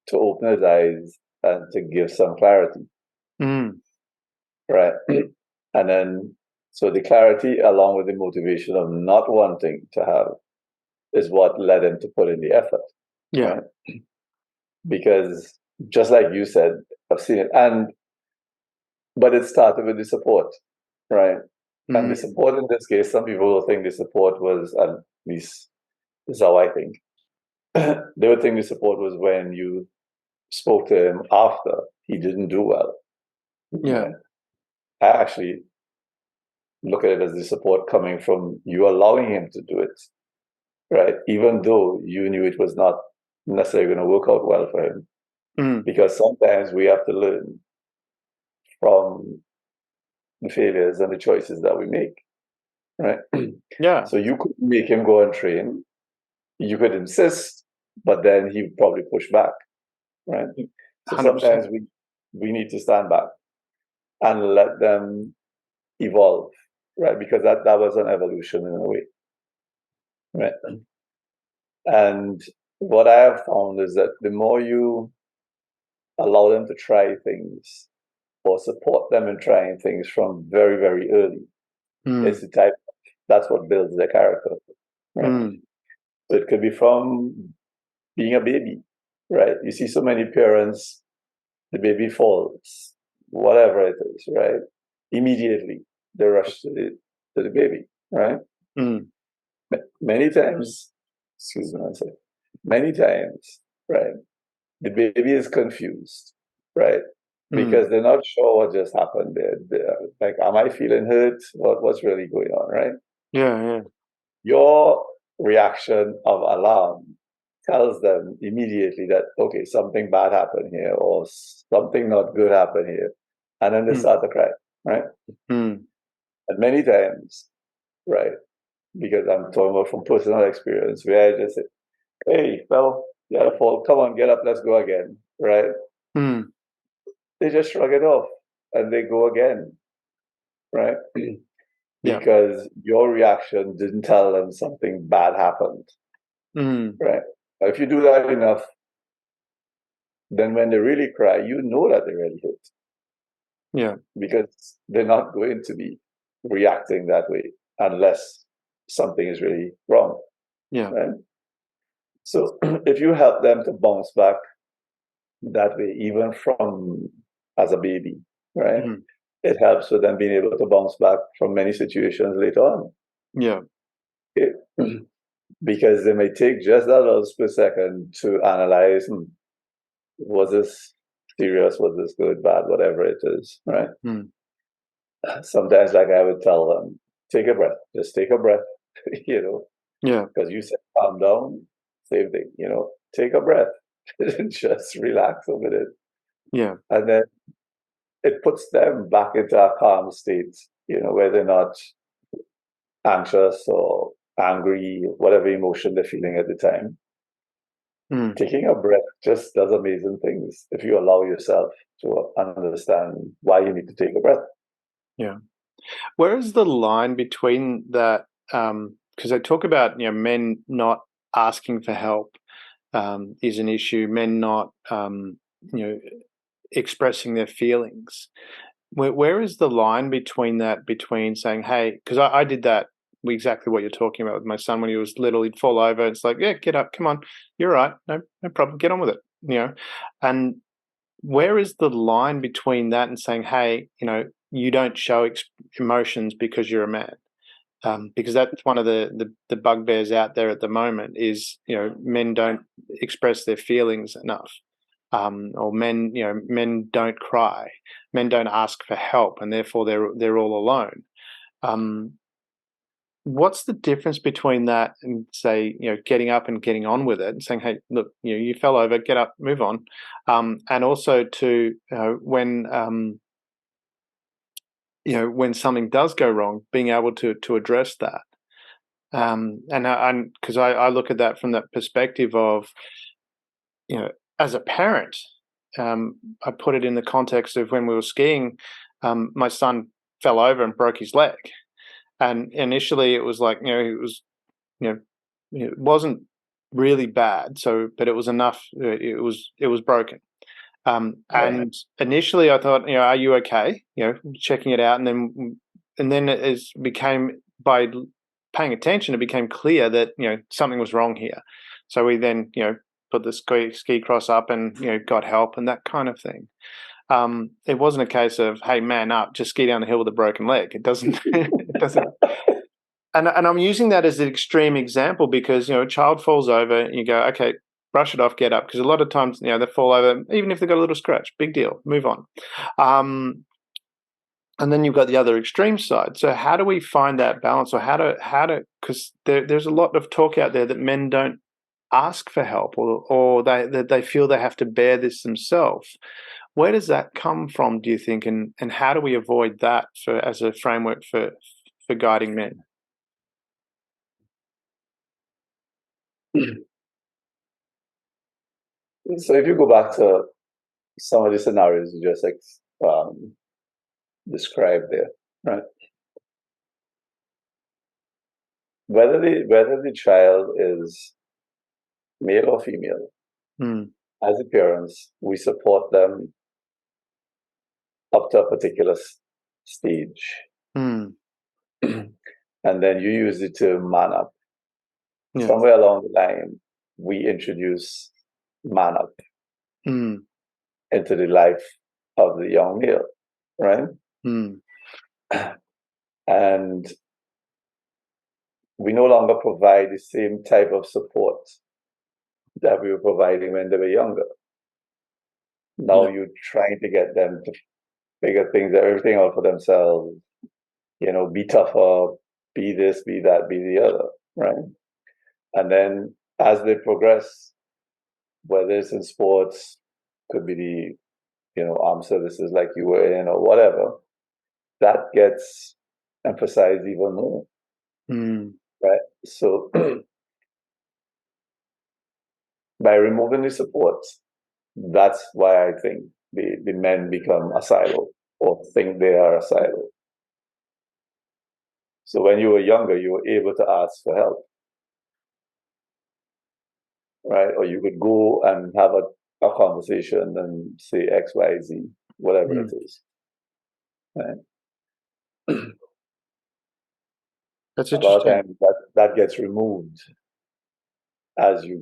to open his eyes and to give some clarity, right? And then, so the clarity along with the motivation of not wanting to have is what led him to put in the effort. Yeah. Right? Because just like you said, I've seen it, but it started with the support, right? And the support in this case, some people will think the support was, at least this is how I think, they would think the support was when you spoke to him after he didn't do well. Yeah. Right? I actually look at it as the support coming from you allowing him to do it, right? Even though you knew it was not necessarily going to work out well for him. Because sometimes we have to learn from the failures and the choices that we make, right? Yeah. So you could make him go and train. You could insist, but then he would probably push back, right? So 100%. sometimes we need to stand back and let them evolve, right? Because that was an evolution in a way, right? And what I have found is that the more you allow them to try things or support them in trying things from very, very early, it's the type, that's what builds their character, right? So it could be from being a baby, right? You see so many parents, the baby falls, whatever it is, right? Immediately they rush to the baby, right? Many times, excuse me, many times, right? The baby is confused, right? Because they're not sure what just happened. They're like, am I feeling hurt? What's really going on, right? Yeah. Your reaction of alarm tells them immediately that, okay, something bad happened here or something not good happened here. And then they start to cry, right? Mm. And many times, right, because I'm talking about from personal experience, where I just say, hey, fellow, you had a fault, come on, get up, let's go again, right? Mm. They just shrug it off and they go again, right? Yeah. Because your reaction didn't tell them something bad happened, Mm. right? But if you do that enough, then when they really cry, you know that they really hurt Yeah. because they're not going to be reacting that way unless something is really wrong, Yeah. right? So if you help them to bounce back that way, even from as a baby, right? Mm. It helps with them being able to bounce back from many situations later on. Yeah. Okay? Because they may take just that little split second to analyze, was this serious, was this good, bad, whatever it is, right? Mm. Sometimes, like I would tell them, take a breath, just take a breath, Yeah. because you said calm down, same thing, take a breath, just relax a minute. Yeah. And then it puts them back into a calm state, where they're not anxious or angry, whatever emotion they're feeling at the time. Mm. Taking a breath just does amazing things if you allow yourself to understand why you need to take a breath. Yeah. Where is the line between that? Because I talk about men not asking for help is an issue. Men not expressing their feelings. Where is the line between that? Between saying, "Hey," because I did that exactly what you're talking about with my son when he was little. He'd fall over. It's like, "Yeah, get up, come on, you're all right, no problem, get on with it," And where is the line between that and saying, "Hey, you don't show emotions because you're a man," because that's one of the bugbears out there at the moment is men don't express their feelings enough, or men don't cry, men don't ask for help, and therefore they're all alone. Um, what's the difference between that and say getting up and getting on with it and saying, hey, look, you fell over, get up, move on, and also to when something does go wrong, being able to address that. And because I look at that from that perspective of, as a parent, I put it in the context of when we were skiing, my son fell over and broke his leg. And initially it was like, you know, it wasn't really bad. So, but it was enough. It was broken. And initially I thought, are you okay? Checking it out. And then it became, by paying attention, it became clear that, something was wrong here. So we then, put the ski cross up and, got help and that kind of thing. It wasn't a case of, hey, man up, just ski down the hill with a broken leg. It doesn't, it doesn't. And I'm using that as an extreme example because, a child falls over and you go, okay, brush it off, get up. Because a lot of times, they fall over, even if they've got a little scratch, big deal, move on. And then you've got the other extreme side. So how do we find that balance, or how to, because there's a lot of talk out there that men don't ask for help, or they feel they have to bear this themselves. Where does that come from, do you think? And how do we avoid that as a framework for guiding men? So if you go back to some of the scenarios you just described there, right? Whether the child is male or female, Mm. as a parents, we support them up to a particular stage, Mm. and then you use it to man up. Yeah. Somewhere along the line, we introduce man up Mm. into the life of the young male, right? Mm. And we no longer provide the same type of support that we were providing when they were younger. Now Yeah. you're trying to get them to figure everything out for themselves, be tougher, be this, be that, be the other, right? And then as they progress, whether it's in sports, could be the armed services like you were in or whatever, that gets emphasized even more, right? So by removing the supports, that's why I think the men become a silo or think they are a silo. So when you were younger, you were able to ask for help, right? Or you could go and have a conversation and say X, Y, Z, whatever it is, right? That's A lot of interesting. times that gets removed as you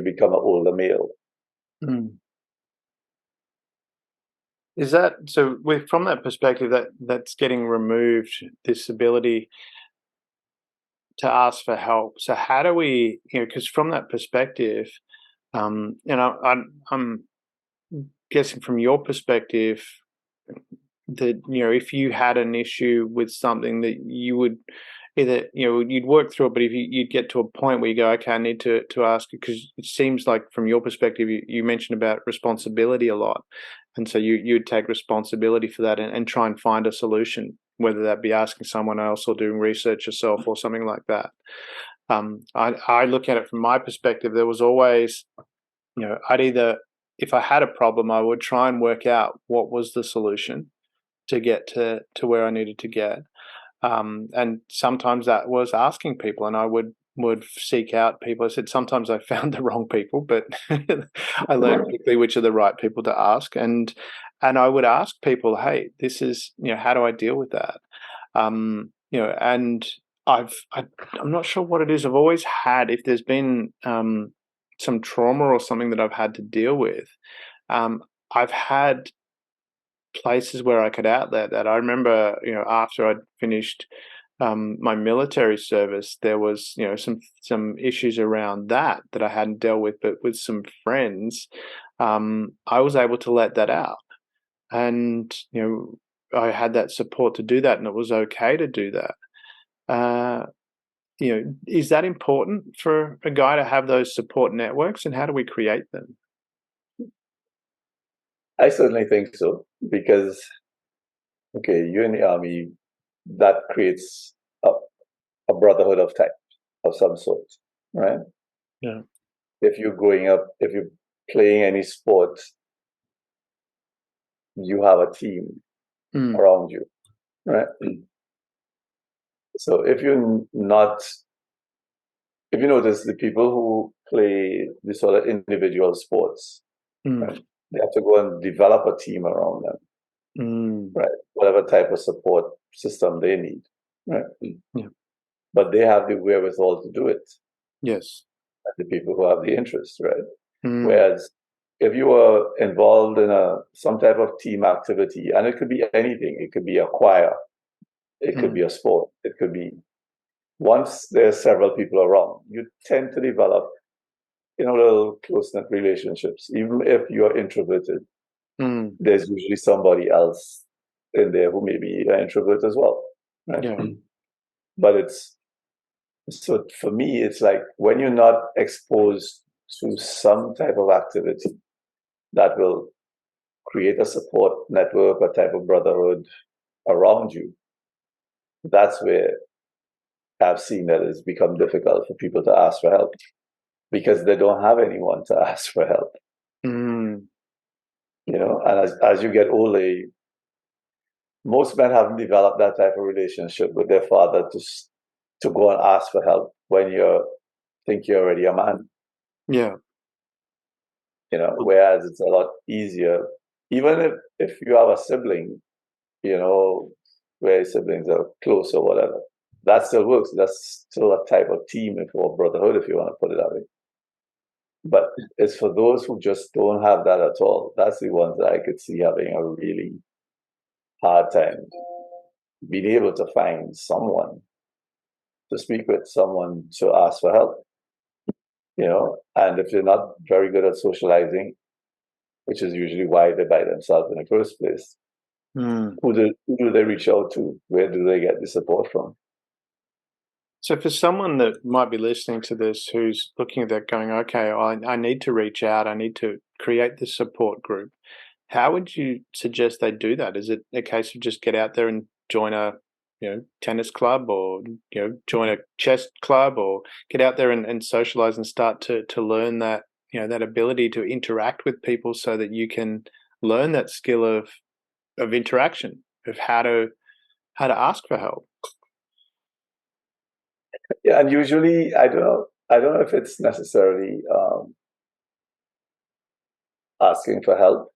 become an older male. Is that so? From that perspective, that's getting removed, this ability to ask for help. So how do we, because from that perspective, I'm guessing from your perspective that if you had an issue with something that you would either you'd work through it, but if you'd get to a point where you go, okay, I need to ask, because it seems like from your perspective you mentioned about responsibility a lot, and so you'd take responsibility for that and try and find a solution, whether that be asking someone else or doing research yourself or something like that. I look at it from my perspective. There was always, I'd either, if I had a problem, I would try and work out what was the solution to get to where I needed to get. And sometimes that was asking people, and I would seek out people. I said sometimes I found the wrong people, but I learned quickly which are the right people to ask. And I would ask people, hey, this is, how do I deal with that? And I'm not sure what it is. I've always had, if there's been some trauma or something that I've had to deal with, I've had places where I could outlet that. I remember, after I'd finished my military service, there was, some issues around that I hadn't dealt with, but with some friends, I was able to let that out, and I had that support to do that, and it was okay to do that. Is that important for a guy to have those support networks, and how do we create them? I certainly think so, because okay, you're in the army, that creates a brotherhood of some sort, right? Yeah. If you're growing up, if you're playing any sport, you have a team around you, right? So if you notice the people who play the sort of individual sports, right, they have to go and develop a team around them, right? Whatever type of support system they need, right? Yeah. But they have the wherewithal to do it. Yes. The people who have the interest, right? Whereas if you are involved in some type of team activity, and it could be anything, it could be a choir, it could be a sport, it could be, once there's several people around, you tend to develop, little close-knit relationships. Even if you're introverted, there's usually somebody else in there who may be an introvert as well, right? Yeah. But so for me, it's like when you're not exposed to some type of activity that will create a support network, a type of brotherhood around you, that's where I've seen that it's become difficult for people to ask for help, because they don't have anyone to ask for help. And as you get older, most men haven't developed that type of relationship with their father to go and ask for help when you think you're already a man. Yeah. Whereas it's a lot easier, even if you have a sibling, where siblings are close or whatever, that still works. That's still a type of team or brotherhood, if you want to put it that way. But it's for those who just don't have that at all. That's the ones that I could see having a really hard time being able to find someone to speak with, someone to ask for help. And if they're not very good at socializing, which is usually why they're by themselves in the first place, who do they reach out to? Where do they get the support from? So for someone that might be listening to this who's looking at that going, okay, I need to reach out, I need to create this support group, how would you suggest they do that? Is it a case of just get out there and join a tennis club, or join a chess club, or get out there and socialize and start to learn that that ability to interact with people so that you can learn that skill of interaction, of how to ask for help? Yeah, and usually I don't know if it's necessarily asking for help,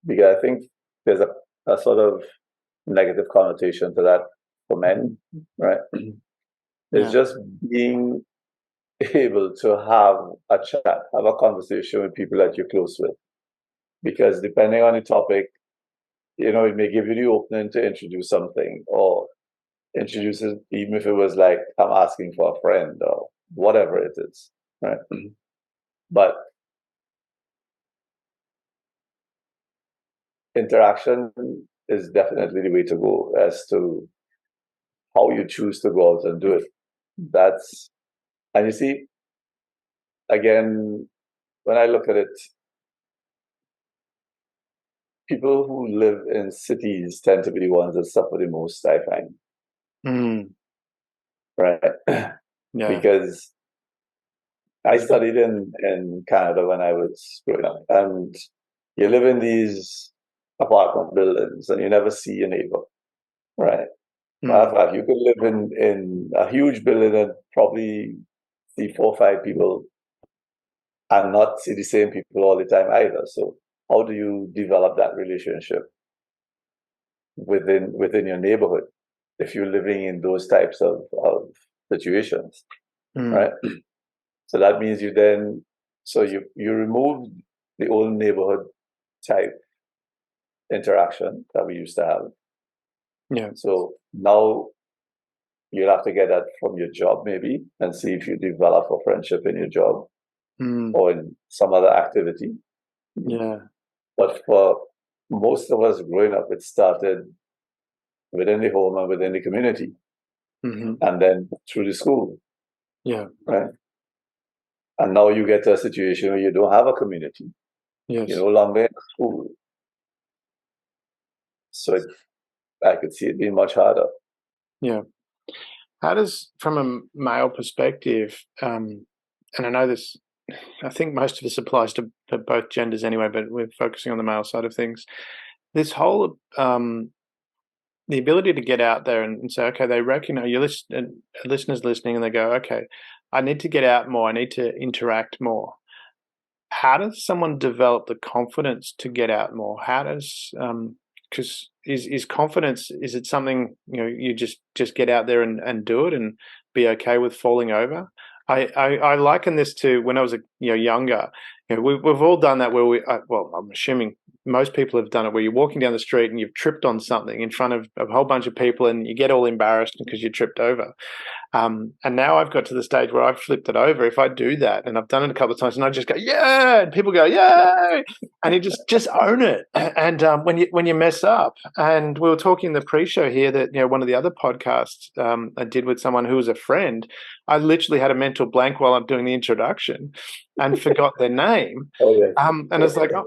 because I think there's a sort of negative connotation to that for men, right? It's just being able to have a chat, have a conversation with people that you're close with. Because depending on the topic, it may give you the opening to introduce something, or introduce it, even if it was like, I'm asking for a friend or whatever it is, right? But interaction is definitely the way to go as to how you choose to go out and do it. And you see, again, when I look at it, people who live in cities tend to be the ones that suffer the most, I find. Right? Yeah. Because I studied in Canada when I was growing up, and you live in these apartment buildings and you never see your neighbor, right? Matter of fact, you could live in a huge building and probably see 4 or 5 people and not see the same people all the time either. So how do you develop that relationship within your neighborhood if you're living in those types of situations, right? So that means you remove the old neighborhood type interaction that we used to have. Yeah. So now you'll have to get that from your job maybe, and see if you develop a friendship in your job or in some other activity. Yeah. But for most of us growing up, it started within the home and within the community, and then through the school. Yeah. Right. And now you get to a situation where you don't have a community. Yes. You're no longer in school. So I could see it being much harder. Yeah. How does, from a male perspective, and I know this, I think most of this applies to both genders anyway, but we're focusing on the male side of things. This whole, the ability to get out there and say, okay, they recognize listeners listening, and they go, okay, I need to get out more. I need to interact more. How does someone develop the confidence to get out more? How does, because is confidence, is it something, you just get out there and do it and be okay with falling over? I liken this to when I was younger. We've all done that where well, I'm assuming most people have done it, where you're walking down the street and you've tripped on something in front of a whole bunch of people and you get all embarrassed because you tripped over. And now I've got to the stage where I've flipped it over. If I do that, and I've done it a couple of times, and I just go, yeah, and people go, yay, and you just own it. And when you mess up, and we were talking in the pre-show here that one of the other podcasts I did with someone who was a friend, I literally had a mental blank while I'm doing the introduction and forgot their name. Oh, yeah. And I was like, oh,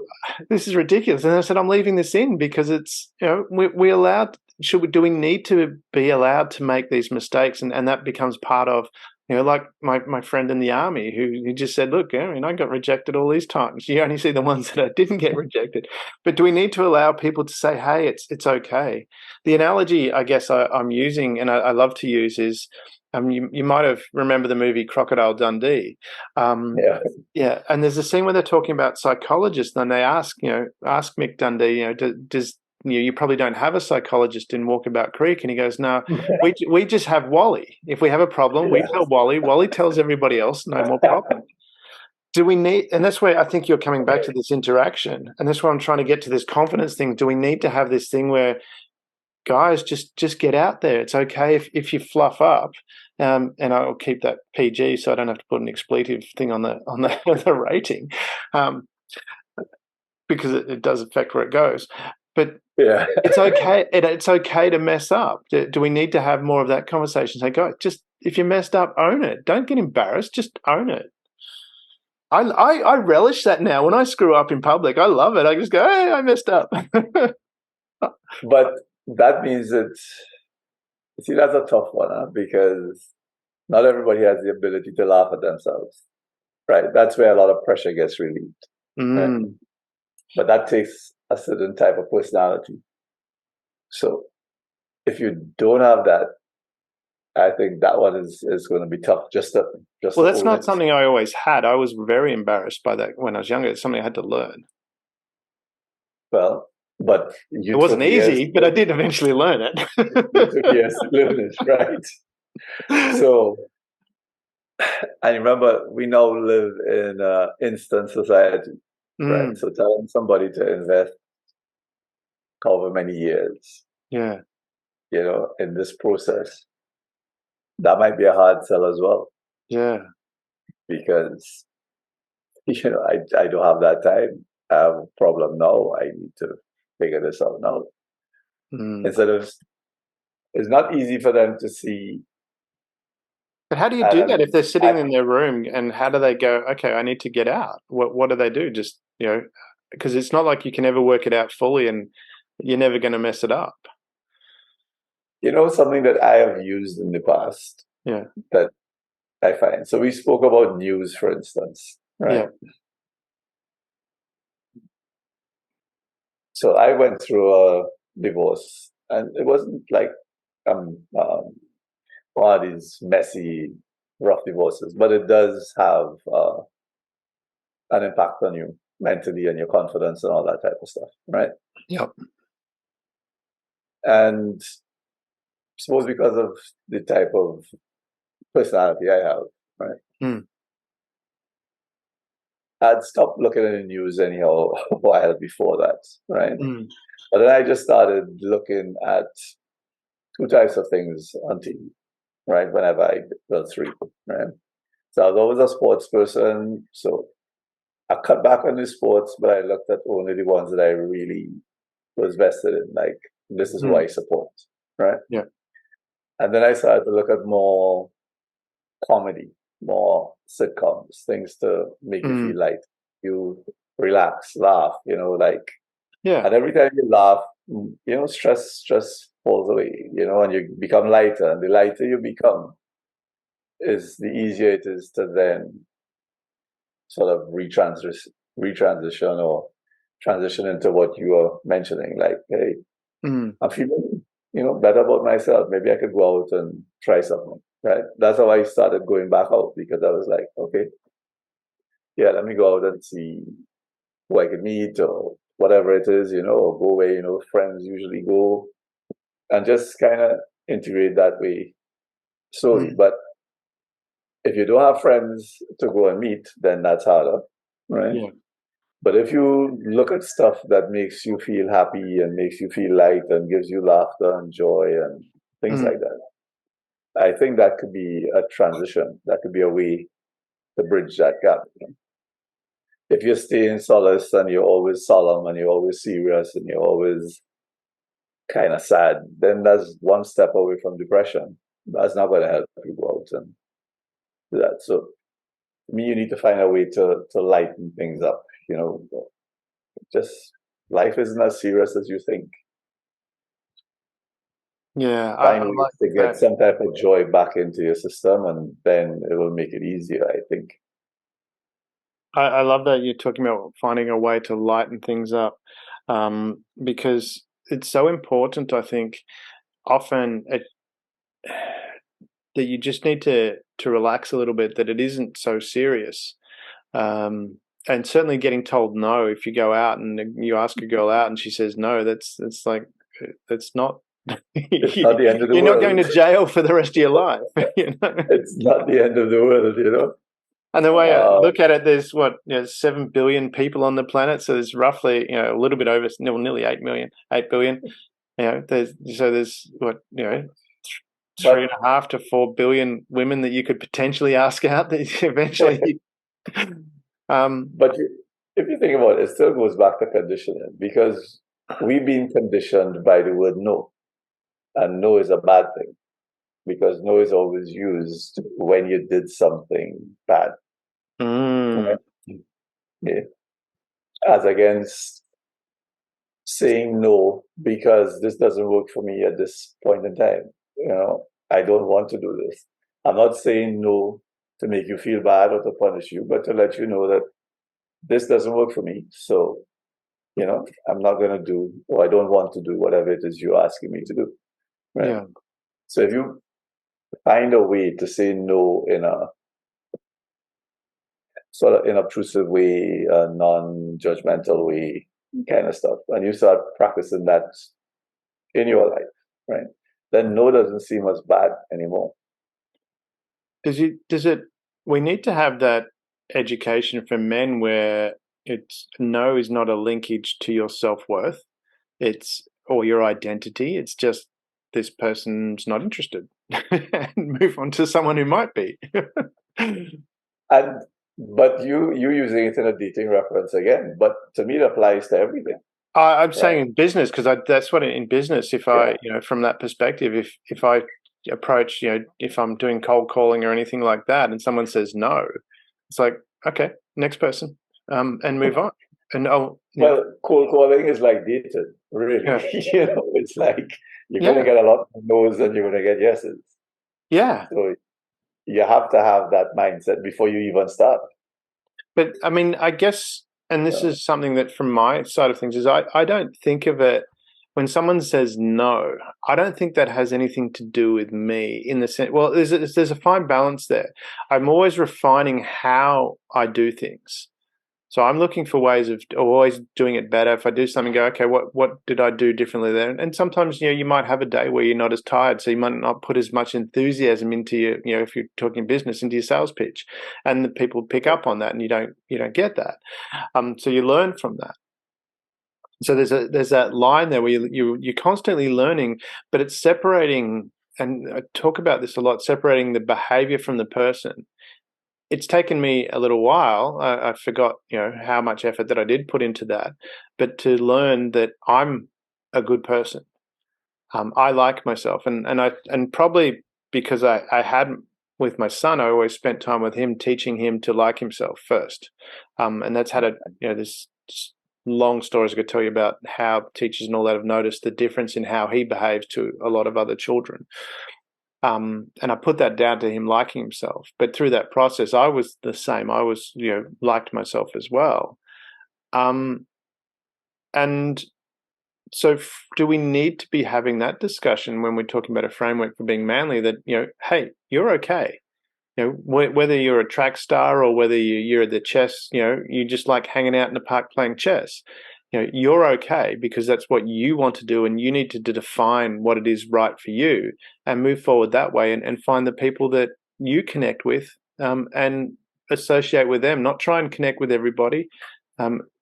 this is ridiculous. And I said, I'm leaving this in because it's, we allowed. Do we need to be allowed to make these mistakes? And that becomes part of, like my friend in the army who just said, look, I got rejected all these times. You only see the ones that I didn't get rejected. But do we need to allow people to say, hey, it's okay? The analogy I guess I'm using, and I love to use, is you might have remember the movie Crocodile Dundee. Yeah. And there's a scene where they're talking about psychologists, and they ask Mick Dundee, does you probably don't have a psychologist in Walkabout Creek, and he goes, no, we just have Wally. If we have a problem, we tell Wally. Wally tells everybody else, no more problem. Do we need, and that's where I think you're coming back to this interaction, and that's where I'm trying to get to this confidence thing. Do we need to have this thing where guys just get out there? It's okay if you fluff up, and I'll keep that PG so I don't have to put an expletive thing on the rating, because it does affect where it goes. But it's okay. It's okay to mess up. Do we need to have more of that conversation? Say, guys, if you messed up, own it. Don't get embarrassed. Just own it. I relish that now. When I screw up in public, I love it. I just go, hey, I messed up. But that means that, see, that's a tough one, huh? Because not everybody has the ability to laugh at themselves, right? That's where a lot of pressure gets relieved, right? But that takes a certain type of personality. So if you don't have that, I think that one is going to be tough. Well, that's not something I always had. I was very embarrassed by that when I was younger. It's something I had to learn. Well, but it wasn't easy, but I did eventually learn it. You took years to learn it, right? So I remember we now live in an instant society, right? So telling somebody to invest however many years, in this process, that might be a hard sell as well. Yeah. Because, I don't have that time. I have a problem now. I need to figure this out now. Instead of, it's not easy for them to see. But how do you do that if they're sitting in their room, and how do they go, okay, I need to get out? What do they do? Just, because it's not like you can ever work it out fully and you're never going to mess it up. Something that I have used in the past that I find. So we spoke about news, for instance, right? Yeah. So I went through a divorce, and it wasn't like one of these messy, rough divorces, but it does have an impact on you mentally and your confidence and all that type of stuff, right? Yep. And I suppose because of the type of personality I have, right? I'd stopped looking at the news anyhow a while before that, right? But then I just started looking at two types of things on TV, right? Whenever I will sleep, right? So I was always a sports person, so I cut back on the sports, but I looked at only the ones that I really was vested in, like this is who I support, right? Yeah. And then I started to look at more comedy, more sitcoms, things to make you feel like you relax, laugh, and every time you laugh, stress falls away, and you become lighter, and the lighter you become is the easier it is to then sort of retransition or transition into what you are mentioning, like, hey, I'm feeling, better about myself. Maybe I could go out and try something, right? That's how I started going back out, because I was like, okay, let me go out and see who I can meet or whatever it is, or go where, friends usually go, and just kind of integrate that way slowly. But if you don't have friends to go and meet, then that's harder, right? Yeah. But if you look at stuff that makes you feel happy and makes you feel light and gives you laughter and joy and things like that, I think that could be a transition. That could be a way to bridge that gap. If you stay in solace and you're always solemn and you're always serious and you're always kind of sad, then that's one step away from depression. That's not going to help you go out and do that. So, to me, you need to find a way to lighten things up. Just life isn't as serious as you think. Yeah, find ways to get some type of joy back into your system, and then it will make it easier, I think. I love that you're talking about finding a way to lighten things up, because it's so important, I think, often that you just need to relax a little bit, that it isn't so serious. And certainly getting told no if you go out and you ask a girl out and she says no, that's not it's not the end of the world. You're not going to jail for the rest of your life. It's not the end of the world, And the way I look at it, there's 7 billion people on the planet, so there's roughly a little bit over, nearly 8 billion. There's 3.5 to 4 billion women that you could potentially ask out that eventually. But if you think about it, it still goes back to conditioning, because we've been conditioned by the word no, and no is a bad thing. because no is always used when you did something bad. Mm. Yeah. As against saying no because this doesn't work for me at this point in time. I don't want to do this. I'm not saying no to make you feel bad or to punish you, but to let you know that this doesn't work for me. So, I'm not going to do, or I don't want to do whatever it is you're asking me to do. Right. Yeah. So if you find a way to say no in a sort of inobtrusive way, a non-judgmental way, kind of stuff, and you start practicing that in your life, right? Then no doesn't seem as bad anymore. We need to have that education for men where it's no is not a linkage to your self-worth, or your identity. It's just this person's not interested, and move on to someone who might be. But you using it in a dating reference again, but to me it applies to everything. I'm saying in business, because that's what in business, if I, from that perspective, if I approach, if I'm doing cold calling or anything like that, and someone says no, it's like, okay, next person, and move on. And well, cold calling is like dating, really. Yeah. It's like you're going to get a lot of no's and you're going to get yeses. Yeah. So you have to have that mindset before you even start. But I mean, I guess, and this is something that from my side of things is I don't think of it when someone says no. I don't think that has anything to do with me in the sense. Well, there's a fine balance there. I'm always refining how I do things. So I'm looking for ways of always doing it better. If I do something, go, okay, what did I do differently there? And sometimes, you might have a day where you're not as tired, so you might not put as much enthusiasm into your, if you're talking business, into your sales pitch, and the people pick up on that, and you don't get that. So you learn from that. So there's that line there where you're constantly learning, but it's separating. And I talk about this a lot, separating the behavior from the person. It's taken me a little while. I forgot, how much effort that I did put into that, but to learn that I'm a good person. I like myself, and probably because I had with my son, I always spent time with him, teaching him to like himself first, and that's had this long stories I could tell you about how teachers and all that have noticed the difference in how he behaves to a lot of other children. And I put that down to him liking himself. But through that process, I was the same. I was, liked myself as well. And so do we need to be having that discussion when we're talking about a framework for being manly that, hey, you're okay. Whether you're a track star or whether you're the chess, you just like hanging out in the park playing chess. You're okay because that's what you want to do, and you need to define what it is right for you and move forward that way, and find the people that you connect with, and associate with them, not try and connect with everybody.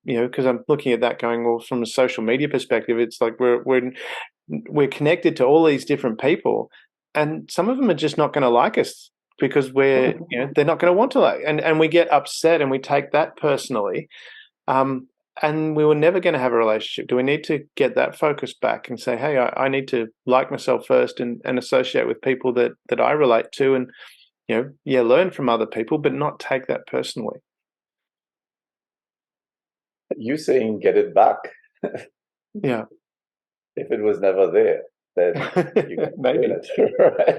Because I'm looking at that going, well, from a social media perspective, it's like we're connected to all these different people, and some of them are just not going to like us because they're not going to want to like, and we get upset and we take that personally. And we were never going to have a relationship. Do we need to get that focus back and say, hey, I need to like myself first and associate with people that I relate to, and, learn from other people, but not take that personally. You saying get it back. Yeah. If it was never there, then you maybe. It, right?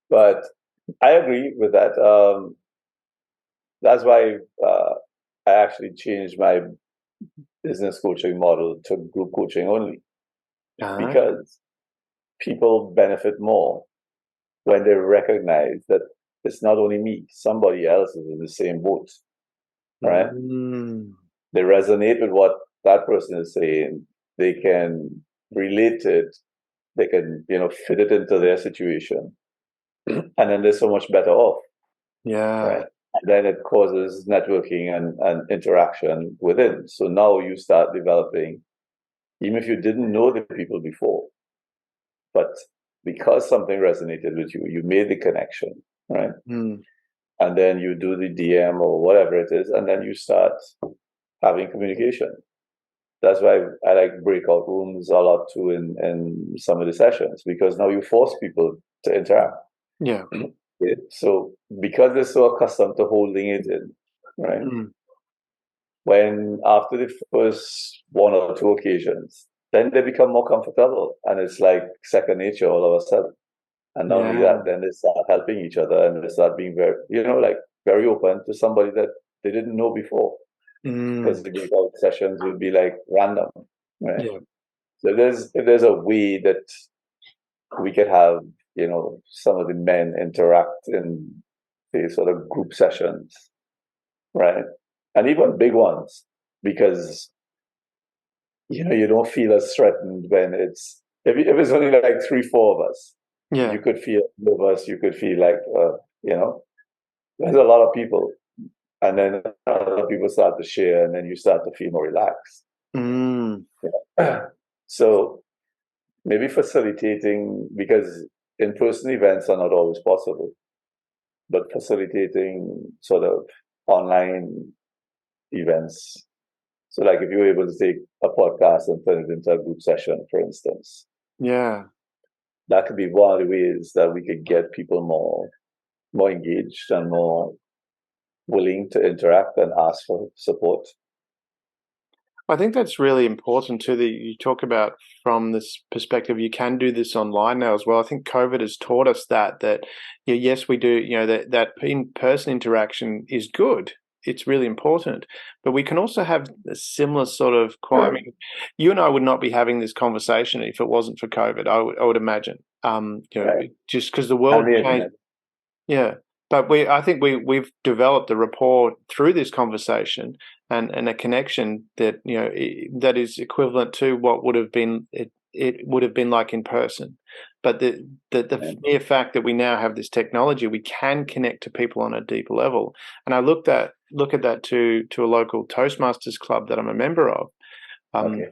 But I agree with that. That's why I actually changed my business coaching model to group coaching only, because people benefit more when they recognize that it's not only me, somebody else is in the same boat, right? They resonate with what that person is saying. They can relate to it. They can, fit it into their situation. And then they're so much better off. Yeah. Right? And then it causes networking and interaction within. So now you start developing, even if you didn't know the people before, but because something resonated with you, you made the connection, right? And then you do the DM or whatever it is, and then you start having communication. That's why I like breakout rooms a lot too in some of the sessions, because now you force people to interact. Yeah. So because they're so accustomed to holding it in, right? When after the first one or two occasions, then they become more comfortable, and it's like second nature all of a sudden. And not only Yeah. that, then they start helping each other, and they start being very, like very open to somebody that they didn't know before, because the breakout sessions will be like random, right? Yeah. So if there's a way that we could have, some of the men interact in the sort of group sessions, right? And even big ones, because you don't feel as threatened when if it's only like 3, 4 of us, Yeah. you could feel nervous, you could feel like there's a lot of people, and then other people start to share, and then you start to feel more relaxed. So maybe facilitating, because in-person events are not always possible, but facilitating sort of online events. So like if you were able to take a podcast and turn it into a group session, for instance, Yeah. that could be one of the ways that we could get people more engaged and more willing to interact and ask for support. I think that's really important too, that you talk about from this perspective. You can do this online now as well. I think COVID has taught us that yes, we do, that in-person interaction is good. It's really important, but we can also have a similar sort of I mean, you and I would not be having this conversation if it wasn't for COVID. I would imagine, Right. just because the world changed. Internet. Yeah, but I think we've developed a rapport through this conversation and a connection that that is equivalent to what would have been it would have been like in person. But the mere fact that we now have this technology, we can connect to people on a deeper level. And I look at that to a local Toastmasters club that I'm a member of. Okay.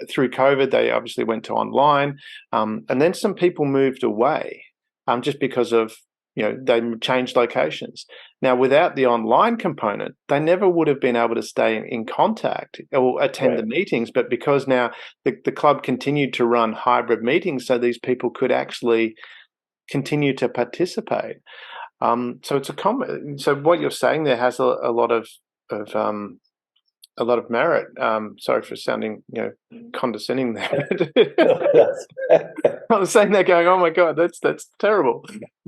Through COVID, they obviously went to online, and then some people moved away, just because of they changed locations. Now, without the online component, they never would have been able to stay in contact or attend the meetings. But because now the club continued to run hybrid meetings, so these people could actually continue to participate. So it's so what you're saying there has a lot of merit. Sorry for sounding, condescending there. I was saying that, going, "Oh my God, that's terrible."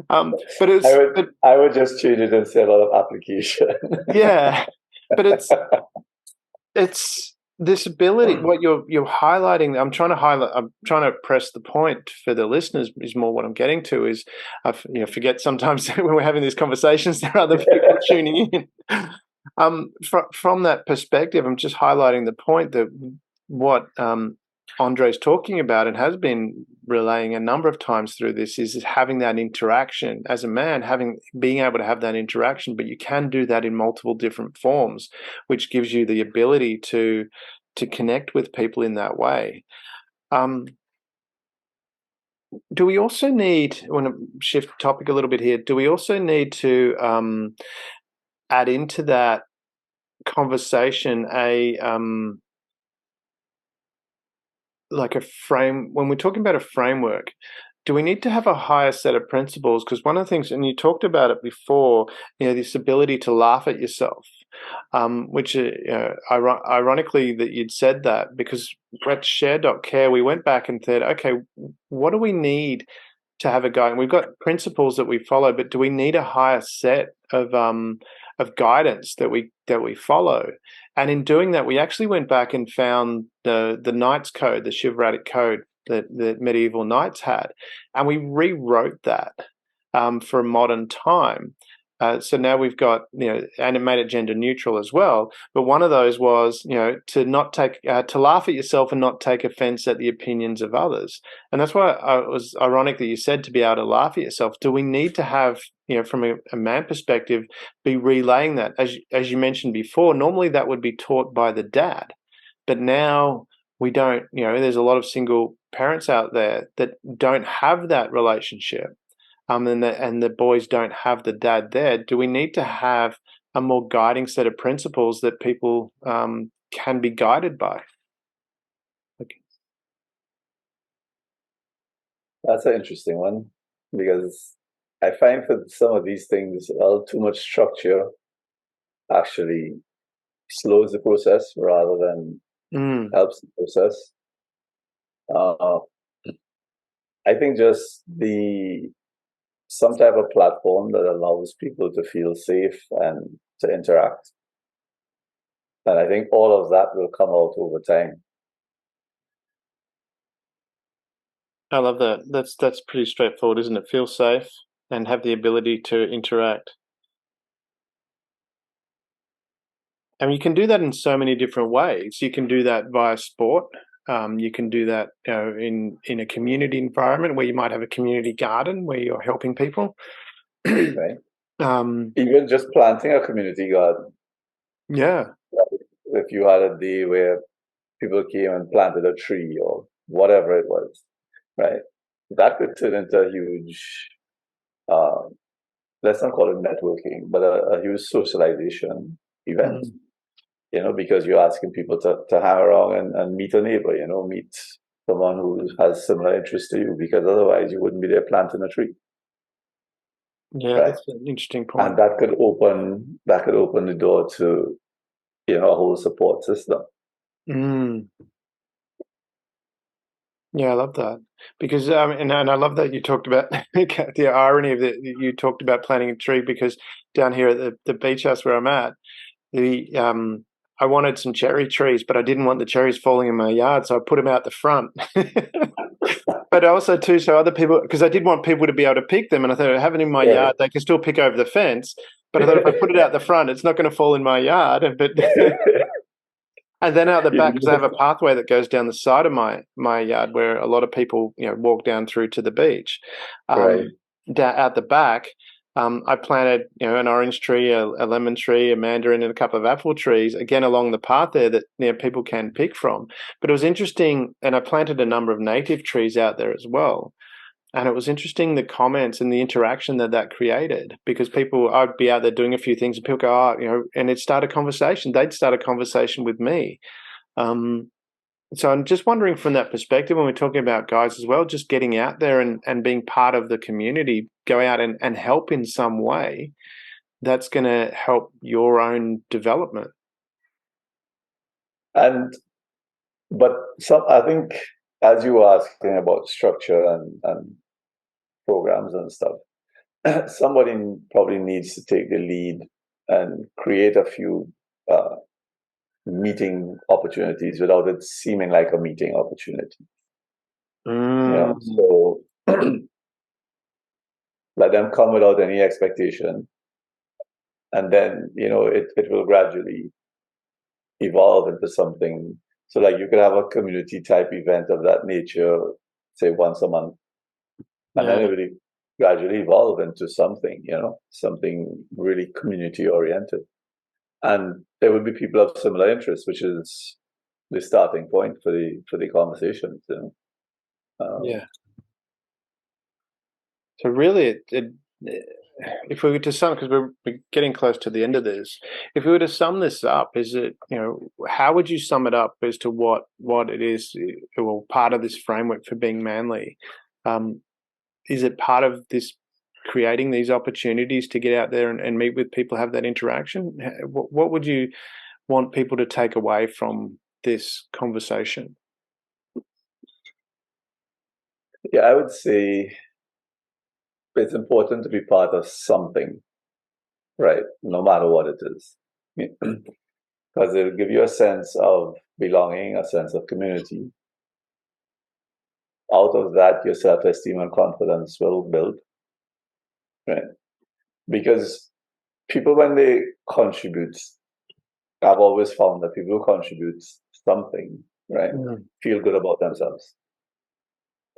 But I would just treat it and say a lot of application. Yeah, but it's this ability. What you're highlighting. I'm trying to press the point for the listeners. Is more what I'm getting to is, I forget sometimes when we're having these conversations, there are other people tuning in. From that perspective, I'm just highlighting the point that what Andre's talking about and has been relaying a number of times through this is having that interaction as a man, being able to have that interaction, but you can do that in multiple different forms, which gives you the ability to connect with people in that way. Do we also need, I want to shift topic a little bit here, do we also need to add into that conversation like a frame? When we're talking about a framework, do we need to have a higher set of principles? Because one of the things, and you talked about it before, this ability to laugh at yourself, which ironically that you'd said that, because at share.care we went back and said, okay, what do we need to have a guide? And we've got principles that we follow, but do we need a higher set of guidance that we follow? And in doing that, we actually went back and found the Knights Code, the chivalric code that the medieval knights had, and we rewrote that for a modern time. So now we've got, and it made it gender neutral as well. But one of those was, to not to laugh at yourself and not take offense at the opinions of others. And that's why it was ironic that you said to be able to laugh at yourself. Do we need to have, from a man perspective, be relaying that? As you mentioned before, normally that would be taught by the dad, but now we don't. There's a lot of single parents out there that don't have that relationship. And the boys don't have the dad there. Do we need to have a more guiding set of principles that people can be guided by? Okay. That's an interesting one. because I find for some of these things, a little too much structure actually slows the process rather than helps the process. Uh, I think just some type of platform that allows people to feel safe and to interact. And I think all of that will come out over time. I love that. That's pretty straightforward, isn't it? Feel safe and have the ability to interact. And you can do that in so many different ways. You can do that via sport. You can do that in a community environment where you might have a community garden where you're helping people. Right. Even just planting a community garden. Yeah. If you had a day where people came and planted a tree or whatever it was, right? That could turn into a huge, let's not call it networking, but a huge socialization event. Because you're asking people to hang around and meet a neighbor, meet someone who has similar interests to you, because otherwise you wouldn't be there planting a tree. Yeah, right? That's an interesting point. And that could open the door to, a whole support system. Yeah, I love that because and I love that you talked about the irony of that you talked about planting a tree, because down here at the beach house where I'm at, I wanted some cherry trees, but I didn't want the cherries falling in my yard, so I put them out the front. But also too, so other people, because I did want people to be able to pick them, and I thought, I have it in my yard, they can still pick over the fence. But I thought if I put it out the front, it's not going to fall in my yard. But and then out the back, because I have a pathway that goes down the side of my yard where a lot of people walk down through to the beach. Right. Out the back, I planted an orange tree, a lemon tree, a mandarin, and a couple of apple trees again along the path there that people can pick from. But it was interesting, and I planted a number of native trees out there as well. And it was interesting the comments and the interaction that created, because I'd be out there doing a few things and people go, and it'd start a conversation. They'd start a conversation with me. So I'm just wondering from that perspective, when we're talking about guys as well, just getting out there and being part of the community, go out and help in some way, that's going to help your own development. But I think, as you were asking about structure and programs and stuff, somebody probably needs to take the lead and create a few meeting opportunities without it seeming like a meeting opportunity. So let them come without any expectation, and then it will gradually evolve into something. So like you could have a community type event of that nature, say once a month, and then it will gradually evolve into something, something really community oriented. And there would be people of similar interests, which is the starting point for the conversations. Yeah. So really, if we were to sum, because we're getting close to the end of this, if we were to sum this up, is it, how would you sum it up as to what it is, well, part of this framework for being manly? Is it part of this creating these opportunities to get out there and meet with people, have that interaction? What would you want people to take away from this conversation? Yeah, I would say it's important to be part of something, right? No matter what it is. Because it'll give you a sense of belonging, a sense of community. Out of that, your self-esteem and confidence will build, right? Because people, when they contribute, I've always found that people who contribute something, right, feel good about themselves.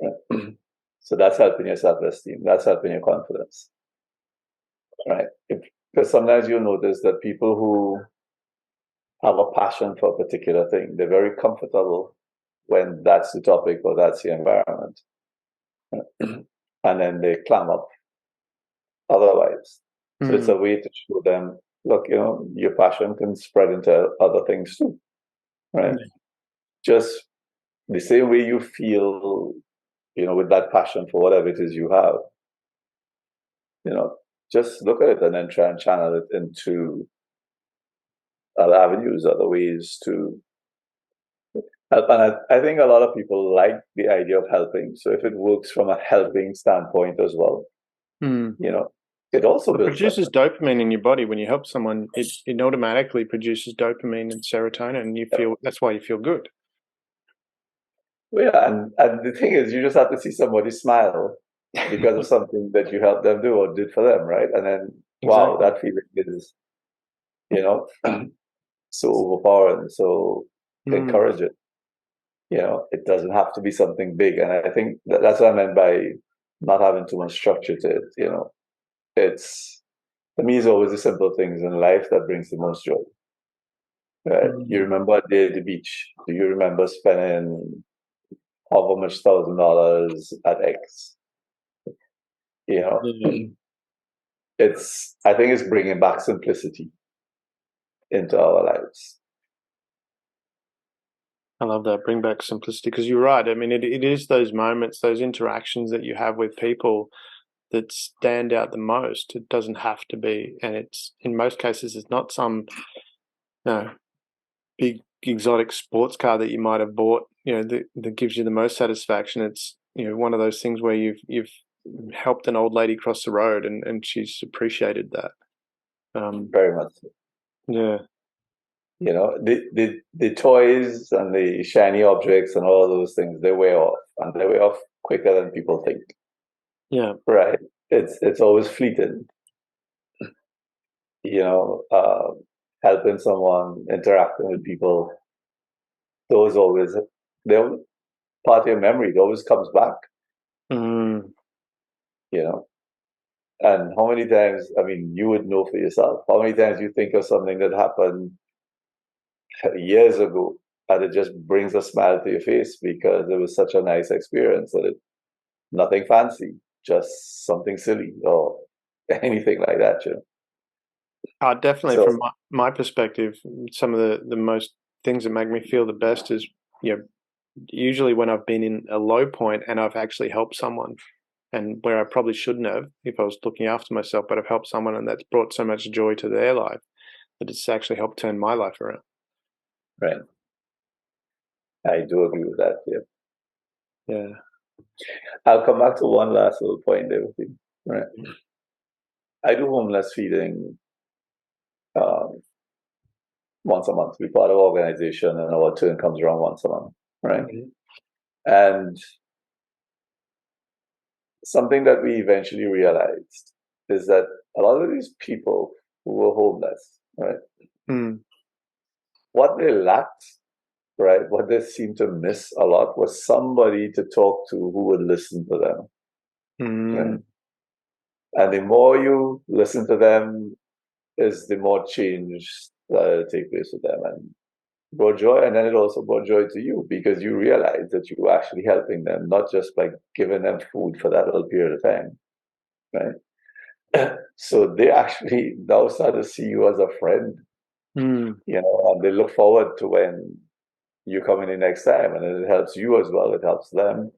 Right? So that's helping your self-esteem. That's helping your confidence, right? Because sometimes you'll notice that people who have a passion for a particular thing, they're very comfortable when that's the topic or that's the environment. And then they clam up otherwise. So it's a way to show them, look, your passion can spread into other things too, right? Just the same way you feel, with that passion for whatever it is you have, just look at it and then try and channel it into other avenues, other ways to help. And I think a lot of people like the idea of helping. So if it works from a helping standpoint as well, it also It builds produces dopamine in your body. When you help someone, it automatically produces dopamine and serotonin, and that's why you feel good. Well, yeah, and the thing is, you just have to see somebody smile because of something that you helped them do or did for them, right? And then, wow, that feeling is, so overpowering, so encouraging. It doesn't have to be something big. And I think that's what I meant by not having too much structure to it. It's, to me, it's always the simple things in life that brings the most joy. Right? You remember a day at the beach. Do you remember spending however much $1,000 at X? I think it's bringing back simplicity into our lives. I love that. Bring back simplicity, because you're right. I mean, it is those moments, those interactions that you have with people that stand out the most. It doesn't have to be, and it's, in most cases, it's not some big exotic sports car that you might have bought, that gives you the most satisfaction. It's, one of those things where you've helped an old lady cross the road, and she's appreciated that. Very much so. Yeah. The toys and the shiny objects and all those things, they wear off, and they wear off quicker than people think. Yeah. Right. It's always fleeting. Helping someone, interacting with people, they're part of your memory. It always comes back. And how many times, I mean, you would know for yourself, how many times you think of something that happened years ago and it just brings a smile to your face because it was such a nice experience, that nothing fancy, just something silly or anything like that. Definitely. So, from my perspective, some of the most things that make me feel the best is, usually when I've been in a low point and I've actually helped someone, and where I probably shouldn't have if I was looking after myself, but I've helped someone and that's brought so much joy to their life that it's actually helped turn my life around. Right. I do agree with that. Yeah. I'll come back to one last little point there with you. Right. I do homeless feeding once a month. We part of an organization, and our turn comes around once a month. Right. And something that we eventually realized is that a lot of these people who were homeless, right, what they lacked, right, what they seemed to miss a lot was somebody to talk to who would listen to them. Right? And the more you listen to them, is the more change that take place with them, and brought joy. And then it also brought joy to you because you realize that you were actually helping them, not just by giving them food for that little period of time, right? So they actually now start to see you as a friend, and they look forward to when you come in the next time, and it helps you as well. It helps them,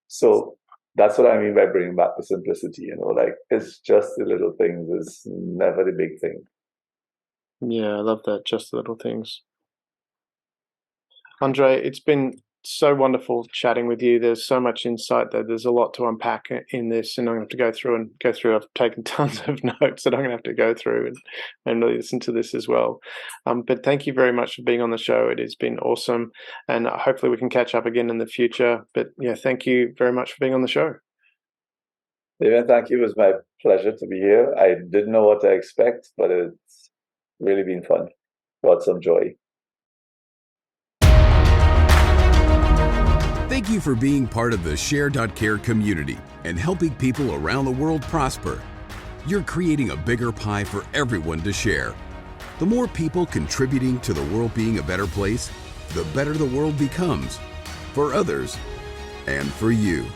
So that's what I mean by bringing back the simplicity. Like, it's just the little things. It's never the big thing. Yeah, I love that. Just the little things. Andre, it's been so wonderful chatting with you. There's so much insight there. There's a lot to unpack in this, and I'm going to have to go through. I've taken tons of notes that I'm going to have to go through and really listen to this as well. But thank you very much for being on the show. It has been awesome, and hopefully we can catch up again in the future. But yeah, thank you very much for being on the show. David, thank you. It was my pleasure to be here. I didn't know what to expect, but it's really been fun. Brought some joy. Thank you for being part of the Share.Care community and helping people around the world prosper. You're creating a bigger pie for everyone to share. The more people contributing to the world being a better place, the better the world becomes, for others and for you.